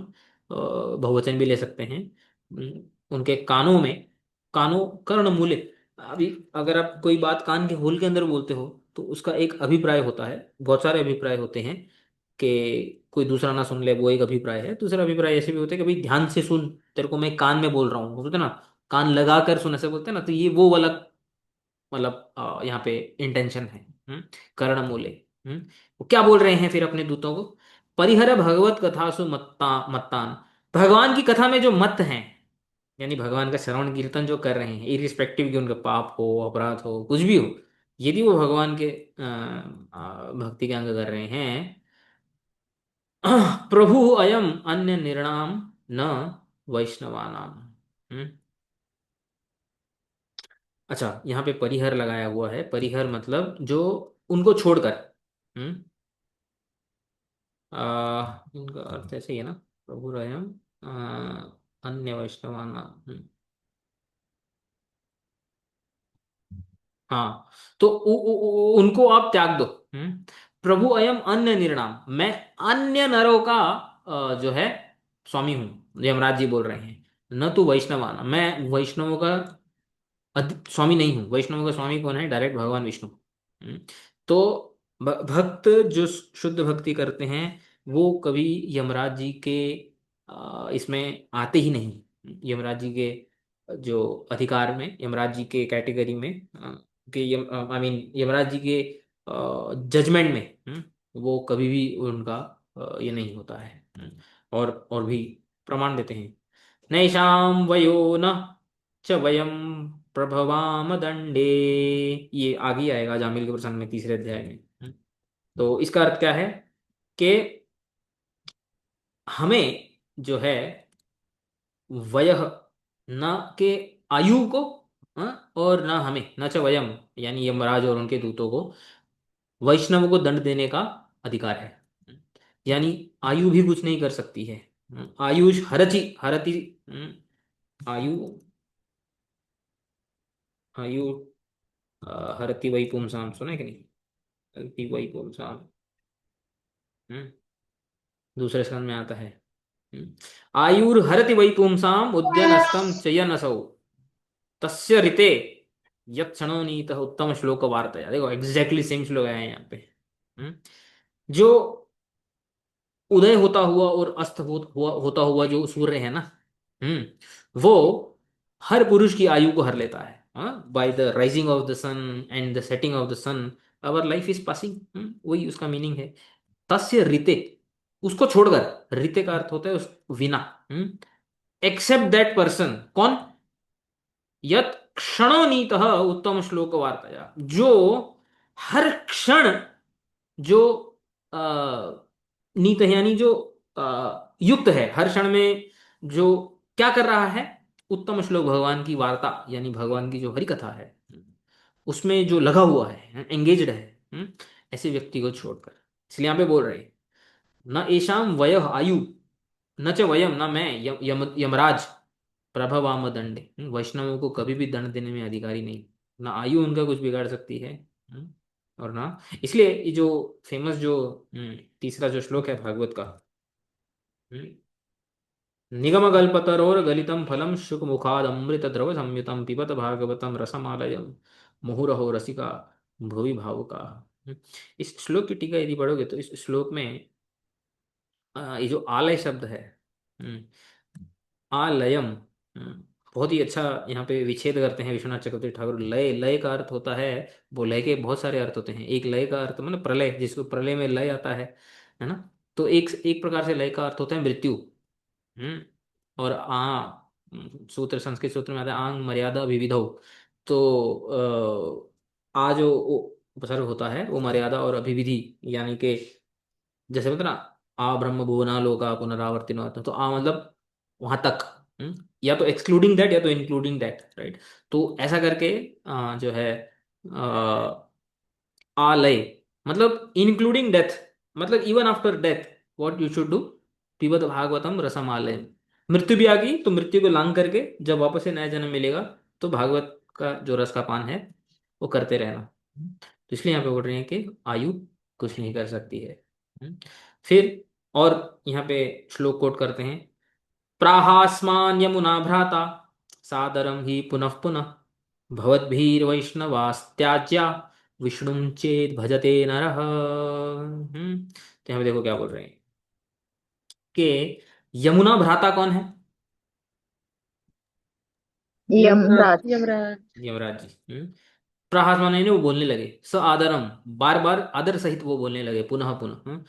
[SPEAKER 1] बहुवचन भी ले सकते हैं, उनके कानों में, कानों कर्ण मूले, अभी अगर आप कोई बात कान के होल के अंदर बोलते हो तो उसका एक अभिप्राय होता है, बहुत सारे अभिप्राय होते हैं कि कोई दूसरा ना सुन ले, वो एक अभिप्राय है। दूसरा अभिप्राय ऐसे भी होते हैं कि भाई ध्यान से सुन, तेरे को मैं कान में बोल रहा हूँ, बोलते हैं ना, कान लगा कर सुन, ऐसे बोलते हैं ना, तो ये वो वाला मतलब यहाँ पे इंटेंशन है। कर्णमूले, वो क्या बोल रहे हैं फिर अपने दूतों को, परिहर भगवत कथासु मत्तान, भगवान की कथा में जो मत हैं, यानी भगवान का श्रवण कीर्तन जो कर रहे हैं, इरिस्पेक्टिव कि उनका पाप हो अपराध हो कुछ भी हो, यदि वो भगवान के भक्ति के अंग कर रहे हैं, प्रभु अयम अन्य निर्णाम न वैष्णवानाम। हम्म, अच्छा, यहाँ पे परिहर लगाया हुआ है, परिहर मतलब जो उनको छोड़कर, हम्म इनका अर्थ ऐसे ही है ना, प्रभु रयम अन्य वैष्णवाना, हाँ, तो उनको आप त्याग दो। प्रभु अयम अन्य निर्णाम, मैं अन्य नरों का जो है स्वामी हूँ, यमराज जी बोल रहे हैं, न तो वैष्णवाना, मैं वैष्णवों का स्वामी नहीं हूँ। वैष्णव का स्वामी कौन है? डायरेक्ट भगवान विष्णु। तो भक्त जो शुद्ध भक्ति करते हैं वो कभी यमराज जी के इसमें आते ही नहीं, यमराज जी के जो अधिकार में, यमराज जी के कैटेगरी में, के आई मीन यमराज जी के जजमेंट में, वो कभी भी उनका ये नहीं होता है। और भी प्रमाण देते हैं, नैषां वयो न च वयम प्रभवाम दंडे, ये आगे आएगा जामिल के प्रसंग में, तीसरे अध्याय में। तो इसका अर्थ क्या है कि हमें जो है वयह, न के आयु को, और न हमें, न च वयम यानी यमराज और उनके दूतों को, वैष्णव को दंड देने का अधिकार है, यानी आयु भी कुछ नहीं कर सकती है। आयुष हरति हरति, आयु, आयु हरति वही पुंसाम, सुना है कि नहीं? हरति वही पुंसाम, हम्म, दूसरे स्कंद में आता है। हम्म, आयुर हरति वही पुंसाम उद्यनस्तम चयनसौ, तस्य ऋते यत् क्षणो नीतः उत्तम श्लोक वार्तया, देखो एग्जैक्टली सेम श्लोक है यहाँ पे। हम्म, जो उदय होता हुआ और अस्त होता हुआ जो सूर्य है ना, वो हर पुरुष की आयु को हर लेता है। By the rising of the sun and the setting of the sun our life is passing, वही उसका मीनिंग है। तस्य ऋते, उसको छोड़कर, ऋते का अर्थ होता है उस विना, एक्सेप्ट दैट पर्सन, कौन? यत क्षणो नीतः उत्तम श्लोक वार्ताया, जो हर क्षण, जो आ, नीत है यानी जो युक्त है, हर क्षण में जो क्या कर रहा है, उत्तम श्लोक भगवान की वार्ता यानी भगवान की जो हरि कथा है उसमें जो लगा हुआ है, एंगेज्ड है, ऐसे व्यक्ति को छोड़कर, इसलिए यहाँ पे बोल रहे हैं, न ऐशाम वयः आयु, न च वयम, न मैं यमराज, प्रभवाम दंडे, वैष्णवों को कभी भी दंड देने में अधिकारी नहीं, ना आयु उनका कुछ बिगाड़ सकती है, और ना, इसलिए ये जो फेमस जो तीसरा जो श्लोक है भागवत का, निगम गल्पतरोर गलितम फलम शुक मुखाद अमृत द्रव संयुतम पिबत भागवतम रसमालयम मुहुरहो रसिका भुवि भावुका। इस श्लोक की टीका यदि पढ़ोगे तो इस श्लोक में ये जो आलय शब्द है, हम्म, आलयम, बहुत ही अच्छा यहाँ पे विच्छेद करते हैं विश्वनाथ चक्रवर्ती ठाकुर। लय, लय का अर्थ होता है, वो लय के बहुत सारे अर्थ होते हैं, एक लय का अर्थ मतलब प्रलय, जिसको प्रलय में लय आता है ना, तो एक एक प्रकार से लय का अर्थ होता है मृत्यु। हम्म और सूत्र, संस्कृत सूत्र में आता है आंग मर्यादा विविधो, तो आ जो उपसर्ग होता है वो मर्यादा और अभिविधि, यानी कि जैसे बता ना, आ ब्रह्म भुवना लोका पुनरावर्तिनो, तो आ मतलब वहां तक। या तो एक्सक्लूडिंग दैट या तो इंक्लूडिंग दैट, राइट। तो ऐसा करके जो है आलय, मतलब इंक्लूडिंग डेथ, मतलब even after death what you should do, पिबत भागवतम रसम आलय। मृत्यु भी आ गई तो मृत्यु को लांग करके जब वापस से नया जन्म मिलेगा तो भागवत का जो रस का पान है वो करते रहना। तो इसलिए यहाँ पे बोल रहे हैं कि आयु कुछ नहीं कर सकती है। फिर और यहाँ पे श्लोक कोट करते हैं, प्राहास्मान यमुना भ्राता सादरम ही पुनः पुनः भवद्भिर्वैष्णवास्त्याज्या विष्णुं चेत भजते नरः। तो यहाँ पे देखो क्या बोल रहे हैं कि यमुना भ्राता कौन है?
[SPEAKER 3] यमराज।
[SPEAKER 2] यमराज।
[SPEAKER 3] यमराज।
[SPEAKER 1] यमराज जी। प्रहास माने ने वो बोलने लगे, स आदरम, बार बार आदर सहित वो बोलने लगे, पुनः पुनः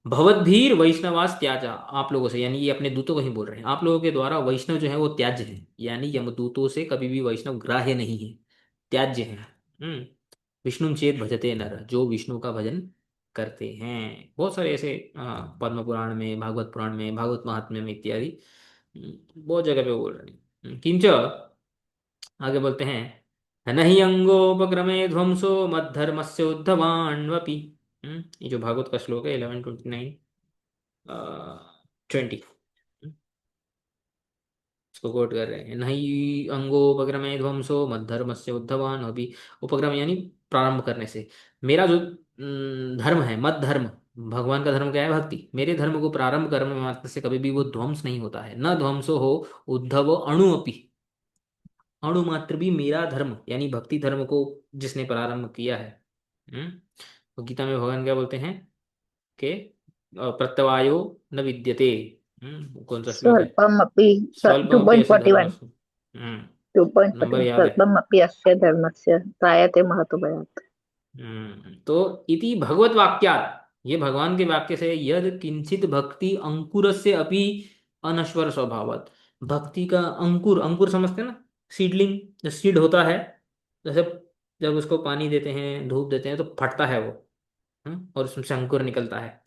[SPEAKER 1] भवद्भीर वैष्णवास त्याजा, आप लोगों से, यानी ये अपने दूतों को ही बोल रहे हैं, आप लोगों के द्वारा वैष्णव जो है वो त्याज्य है, यानी यमदूतों से कभी भी वैष्णव ग्राह्य नहीं है, त्याज्य है। विष्णु चेत भजते नर, जो विष्णु का भजन करते हैं। बहुत सारे ऐसे पद्म पुराण में, भागवत पुराण में, भागवत महात्म्य में इत्यादि बहुत जगह पे बोल रहे हैं। किंच आगे बोलते हैं, न ही अंगोपक्रमे ध्वंसो मद्धर्मस्य उद्धवान्वपि। ये जो भागवत का श्लोक है 11:29 20, इसको कोट कर रहे हैं, नहीं अंगोपक्रमे ध्वंसो मद्धर्मस्य उद्धवान अभी। उपक्रम यानी प्रारंभ करने से, मेरा जो धर्म है, मत धर्म, भगवान का धर्म क्या है? भक्ति। मेरे धर्म को प्रारंभ करने मात्र से कभी भी वो ध्वंस नहीं होता है, न ध्वंसो हो उद्धव अणु अपि, अणु मात्र भी मेरा धर्म यानी भक्ति धर्म को जिसने प्रारंभ किया है। तो गीता में भगवान क्या बोलते हैं कि प्रत्यवायो न विद्यते। कौन सा श्लोक है?
[SPEAKER 2] स्वल्पमपि
[SPEAKER 1] स्वल्पमपि ऐसे
[SPEAKER 2] 2.41।
[SPEAKER 1] धर्मस्य। हम्म
[SPEAKER 2] 2.41
[SPEAKER 1] नंबर याद है।
[SPEAKER 2] स्वल्पमपि अस्य धर्मस्य त्रायते महतो भयात्।
[SPEAKER 1] तो इति भगवत वाक्यात्, ये भगवान के वाक्य से, यद किंचित भक्ति अंकुरस्य अपि अनश्वर स्वभावत, भक्ति का अंकुर, अंकुर समझते हैं ना, सीडलिंग, जो सीड होता है, जैसे जब उसको पानी देते हैं, धूप देते हैं तो फटता है वो, और उसमें से अंकुर निकलता है।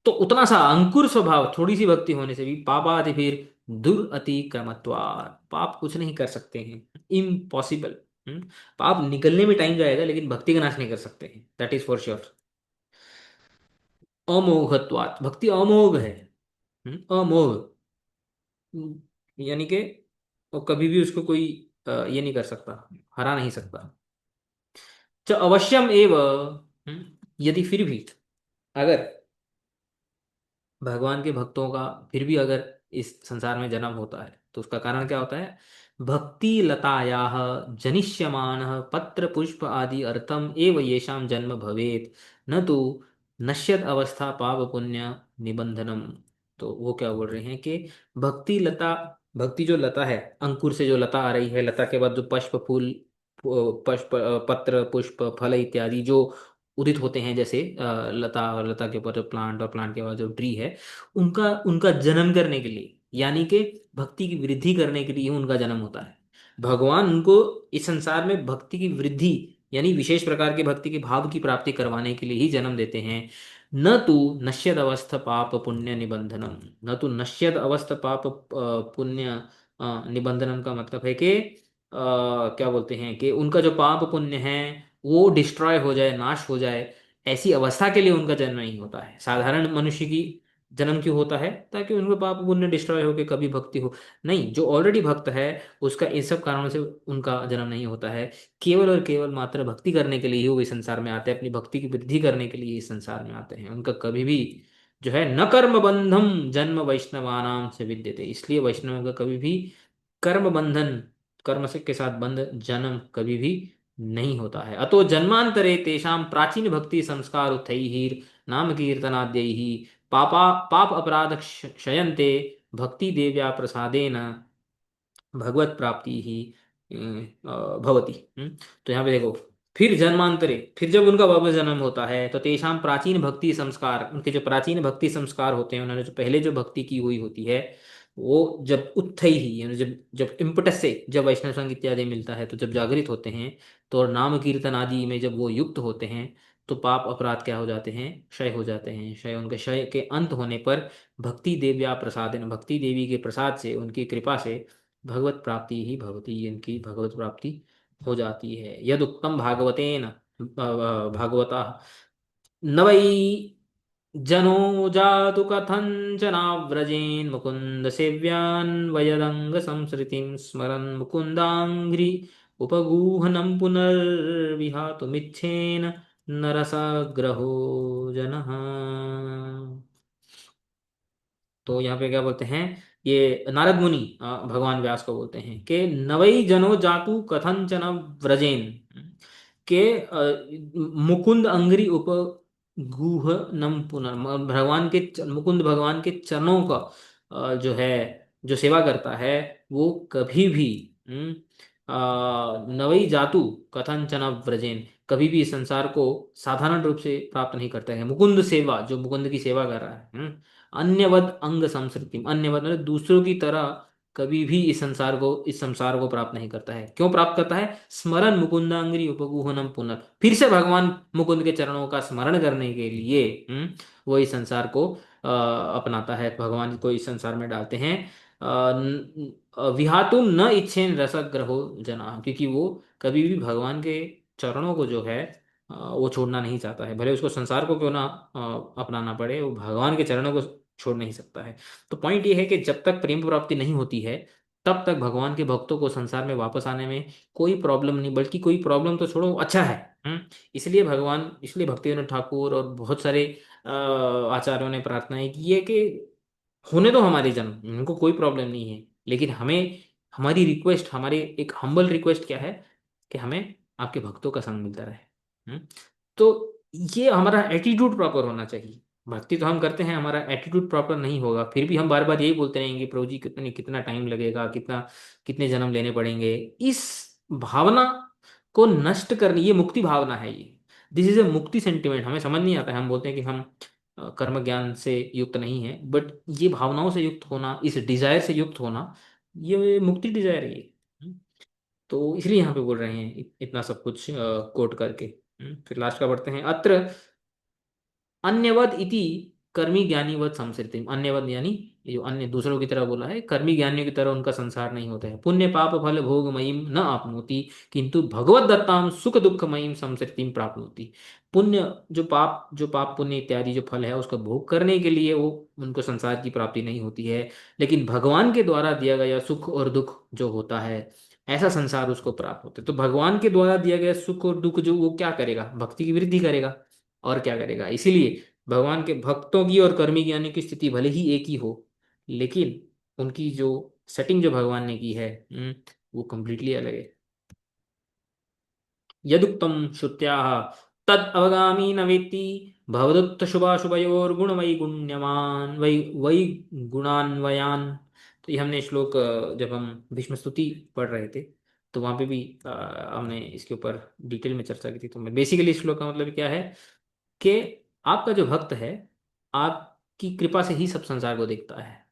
[SPEAKER 1] तो उतना सा अंकुर स्वभाव थोड़ी सी भक्ति होने से भी पापादि फिर दुरतिक्रमत्वात्, पाप कुछ नहीं कर सकते हैं, इम्पॉसिबल। पाप निकलने में टाइम जाएगा लेकिन भक्ति का नाश नहीं कर सकते हैं, दैट इज फॉर श्योर। अमोघत्वात्, भक्ति अमोघ है। अमोघ यानी कि वो कभी भी उसको कोई ये नहीं कर सकता, हरा नहीं सकता। च अवश्यम एव, यदि फिर भी, अगर भगवान के भक्तों का फिर भी अगर इस संसार में जन्म होता है तो उसका कारण क्या होता है? भक्ति लताया जनिष्यमान पत्र पुष्प आदि अर्थम एव येषाम जन्म भवेत, न तो नश्यत अवस्था पाप पुण्य निबंधनम। तो वो क्या बोल रहे हैं कि भक्ति लता, भक्ति जो लता है, अंकुर से जो लता आ रही है, लता के बाद जो पुष्प फूल, पुष्प पत्र पुष्प फल इत्यादि जो उदित होते हैं, जैसे लता, और लता के ऊपर प्लांट, और प्लांट के बाद जो ट्री है, उनका उनका जन्म करने के लिए, यानी कि भक्ति की वृद्धि करने के लिए उनका जन्म होता है। भगवान उनको इस संसार में भक्ति की वृद्धि, यानी विशेष प्रकार के भक्ति के भाव की प्राप्ति करवाने के लिए ही जन्म देते हैं। न तो नश्यद अवस्थ पाप पुण्य निबंधनम, न तो नश्यद अवस्थ पाप पुण्य निबंधनम का मतलब है कि क्या बोलते हैं कि उनका जो पाप पुण्य है वो डिस्ट्रॉय हो जाए, नाश हो जाए, ऐसी अवस्था के लिए उनका जन्म नहीं होता है। साधारण मनुष्य की जन्म क्यों होता है? ताकि उनका पाप पुण्य डिस्ट्रॉय हो के कभी भक्ति हो। नहीं, जो ऑलरेडी भक्त है उसका इन सब कारणों से उनका जन्म नहीं होता है। केवल और केवल मात्र भक्ति करने के लिए ही वो इस संसार में आते हैं, अपनी भक्ति की वृद्धि करने के लिए इस संसार में आते हैं। उनका कभी भी जो है न कर्म बंधम जन्म वैष्णवानाम से विद्यते, इसलिए वैष्णव का कभी भी कर्म बंधन, कर्म से के साथ बंध जन्म कभी भी नहीं होता है। अतो जन्मांतरे तेषां प्राचीन भक्ति संस्कार उत्थैः नाम कीर्तनाद्यैः पापा पाप अपराध क्षयन्ते भक्ति देव्या प्रसादेन भगवत प्राप्ति ही भवति। तो यहाँ पे देखो, फिर जन्मांतरे, फिर जब उनका वापस जन्म होता है तो तेषां प्राचीन भक्ति संस्कार, उनके जो प्राचीन भक्ति संस्कार होते हैं, उन्होंने जो पहले जो भक्ति की हुई होती है, वो जब उत्थई ही, यानी जब जब इम्पटस से जब वैष्णव संघ इत्यादि मिलता है, तो जब जागृत होते हैं, तो और नाम कीर्तन आदि में जब वो युक्त होते हैं, तो पाप अपराध क्या हो जाते हैं, क्षय हो जाते हैं। क्षय, उनके क्षय के अंत होने पर भक्ति देव्या प्रसादेन, भक्ति देवी के प्रसाद से, उनकी कृपा से भगवत प्राप्ति ही भवती, इनकी भगवत प्राप्ति हो जाती है। यदुक्तम भागवतेन भागवता न वै जनो जातु कथञ्चनाव्रजेन् मुकुन्द सेव्यान् वयदङ्ग संसृतिं स्मरन् मुकुन्दाङ्घ्रि उपगूहनं पुनर्विहातुमिच्छेन नरसाग्रहो जनः। तो यहाँ पे क्या बोलते हैं, ये नारद मुनि भगवान व्यास को बोलते हैं कि नवई जनो जातु कथंचन व्रजेन, के मुकुंद अंग्री उप गुह नम पुनः, भगवान के मुकुंद भगवान के चरणों का जो है, जो सेवा करता है, वो कभी भी नवई जातु कथंचन व्रजेन, कभी भी इस संसार को साधारण रूप से प्राप्त नहीं करता है। मुकुंद सेवा, जो मुकुंद की सेवा कर रहा है, अन्यवद अंग संसृति, अन्यवद मतलब दूसरों की तरह कभी भी इस संसार को प्राप्त नहीं करता है। क्यों प्राप्त करता है? स्मरण मुकुंदांग्री उपगूहनम पुनः, फिर से भगवान मुकुंद के चरणों का स्मरण करने के लिए वो इस संसार को अपनाता है, भगवान को इस संसार में डालते हैं। विहातुम न इच्छेन रसग्रहो जना, क्योंकि वो कभी भी भगवान के चरणों को जो है वो छोड़ना नहीं चाहता है, भले उसको संसार को क्यों ना अपनाना पड़े, वो भगवान के चरणों को छोड़ नहीं सकता है। तो पॉइंट ये है कि जब तक प्रेम प्राप्ति नहीं होती है, तब तक भगवान के भक्तों को संसार में वापस आने में कोई प्रॉब्लम नहीं, बल्कि कोई प्रॉब्लम तो छोड़ो, अच्छा है। इसलिए भगवान, इसलिए भक्तिविनोद ठाकुर और बहुत सारे आचार्यों ने प्रार्थनाएं की है कि होने दो हमारे जन्म, उनको कोई प्रॉब्लम नहीं है, लेकिन हमें, हमारी रिक्वेस्ट, हमारी एक हम्बल रिक्वेस्ट क्या है कि हमें आपके भक्तों का संग मिलता रहे। तो ये हमारा एटीट्यूड प्रॉपर होना चाहिए। भक्ति तो हम करते हैं, हमारा एटीट्यूड प्रॉपर नहीं होगा, फिर भी हम बार बार यही बोलते रहेंगे, प्रभु जी कितने कितना टाइम लगेगा, कितना कितने जन्म लेने पड़ेंगे। इस भावना को नष्ट करनी, ये मुक्ति भावना है, ये दिस इज ए मुक्ति सेंटिमेंट। हमें समझ नहीं आता है, हम बोलते हैं कि हम कर्म ज्ञान से युक्त नहीं है, बट ये भावनाओं से युक्त होना, इस डिजायर से युक्त होना, ये मुक्ति डिजायर है ये। तो इसलिए यहाँ पे बोल रहे हैं इतना सब कुछ कोट करके। फिर लास्ट का पढ़ते हैं, अत्र अन्यवद इति कर्मी ज्ञानीवत संसृति, अन्यवद यानी ये जो अन्य दूसरों की तरह बोला है, कर्मी ज्ञानियों की तरह उनका संसार नहीं होता है। पुण्य पाप फल भोगमयीम न आपनोति, किंतु भगवत दत्ताम सुख दुखमयीम संसृतिम प्राप्नोति। पुण्य, जो पाप पुण्य इत्यादि जो फल है उसका भोग करने के लिए वो उनको संसार की प्राप्ति नहीं होती है, लेकिन भगवान के द्वारा दिया गया सुख और दुख जो होता है, ऐसा संसार उसको प्राप्त होता है। तो भगवान के द्वारा दिया गया सुख और दुख जो, वो क्या करेगा? भक्ति की वृद्धि करेगा, और क्या करेगा? इसीलिए भगवान के भक्तों की और कर्मी ज्ञानी की स्थिति भले ही एक ही हो, लेकिन उनकी जो सेटिंग जो भगवान ने की है, वो कंप्लीटली अलग है। यदुक्तम श्रुत्याः तद अवगामी न वेत्ति भवदुत्थ शुभाशुभयोर्गुणवैगुण्यवान् वै वै गुणान्वयान्। तो ये हमने श्लोक जब हम भीष्म स्तुति पढ़ रहे थे, तो वहां पे भी हमने इसके ऊपर डिटेल में चर्चा की थी। तो मैं बेसिकली इस श्लोक का मतलब क्या है कि आपका जो भक्त है, आपकी कृपा से ही सब संसार को देखता है।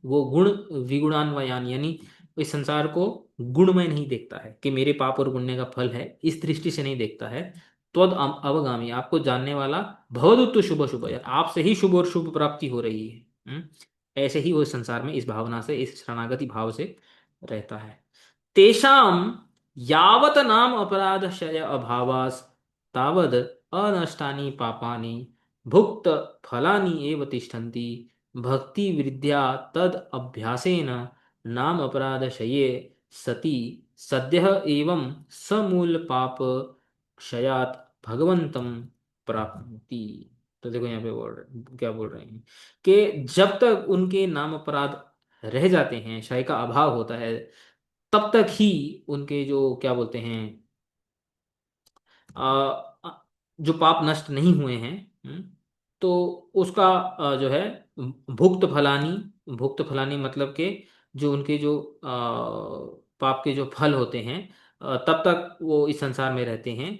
[SPEAKER 1] वो गुण विगुणान्वयान, यानी इस संसार को गुणमय नहीं देखता है कि मेरे पाप और पुण्य का फल है, इस दृष्टि से नहीं देखता है। त्वद अवगामी, आपको जानने वाला, भवदुत्त शुभ शुभ, यार आपसे ही शुभ और शुभ प्राप्ति हो रही है। ऐसे ही वो इस संसार में इस भावना से, इस शरणागति भाव से रहता है। तेषाम यावत नाम अपराध क्षय अभावास तावद अनष्टानि पापानि भुक्त फलानि एव तिष्ठन्ति भक्ति वृद्ध्या तद अभ्यासेन नाम अपराध क्षये सति सद्यः एवं समूल पाप क्षयात भगवंतम प्राप्नोति। तो देखो यहाँ पे क्या बोल रहे हैं कि जब तक उनके नाम अपराध रह जाते हैं, क्षय का अभाव होता है, तब तक ही उनके जो क्या बोलते हैं अ, जो पाप नष्ट नहीं हुए हैं, तो उसका जो है भुक्त फलानी मतलब के जो उनके जो पाप के जो फल होते हैं, तब तक वो इस संसार में रहते हैं।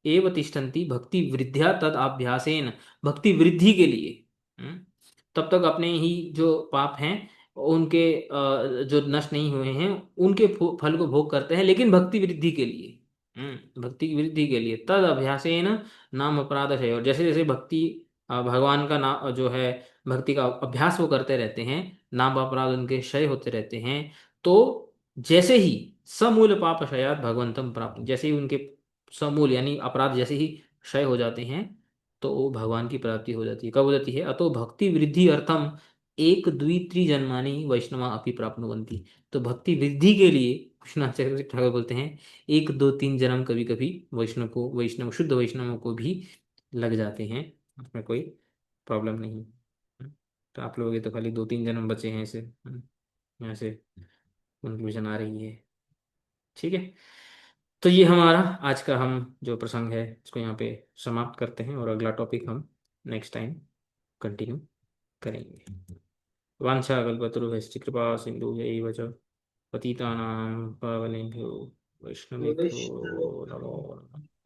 [SPEAKER 1] एव तिष्ठन्ति भक्ति वृद्ध्या तद अभ्यासेन, भक्ति वृद्धि के लिए तब तक अपने ही जो पाप हैं उनके जो नष्ट नहीं हुए हैं उनके फल को भोग करते हैं, लेकिन भक्ति वृद्धि के लिए। भक्ति की वृद्धि के लिए तद अभ्यासेन नाम अपराध है। और जैसे जैसे भक्ति भगवान का नाम जो है, भक्ति का अभ्यास वो करते रहते हैं, नाम अपराध उनके क्षय होते रहते हैं। तो जैसे ही समूल पाप क्षयात भगवंतम प्राप्त, जैसे ही उनके समूल यानी अपराध जैसे ही क्षय हो जाते हैं, तो वो भगवान की प्राप्ति हो जाती है। कब हो जाती है? अतो भक्ति वृद्धि अर्थम एक द्वि जन्मानी वैष्णवा अपि प्राप्नुवन्ति। तो भक्ति वृद्धि के लिए विश्वनाथ चक्रवर्ती ठाकुर बोलते हैं, एक दो तीन जन्म कभी कभी वैष्णव को, वैष्णव शुद्ध वैष्णवों को भी लग जाते हैं, उसमें कोई प्रॉब्लम नहीं। तो आप लोगों के तो खाली दो तीन जन्म बचे हैं ऐसे, यहाँ से कंक्लूजन आ रही है। ठीक है, तो ये हमारा आज का हम जो प्रसंग है इसको यहाँ पे समाप्त करते हैं, और अगला टॉपिक हम नेक्स्ट टाइम कंटिन्यू करेंगे। वाञ्छाकल्पतरुभ्यश्च कृपा सिन्धुभ्यैव च पतितानां पावनेभ्यो वैष्णवेभ्यो
[SPEAKER 3] वैष्णव
[SPEAKER 1] नमो नमः।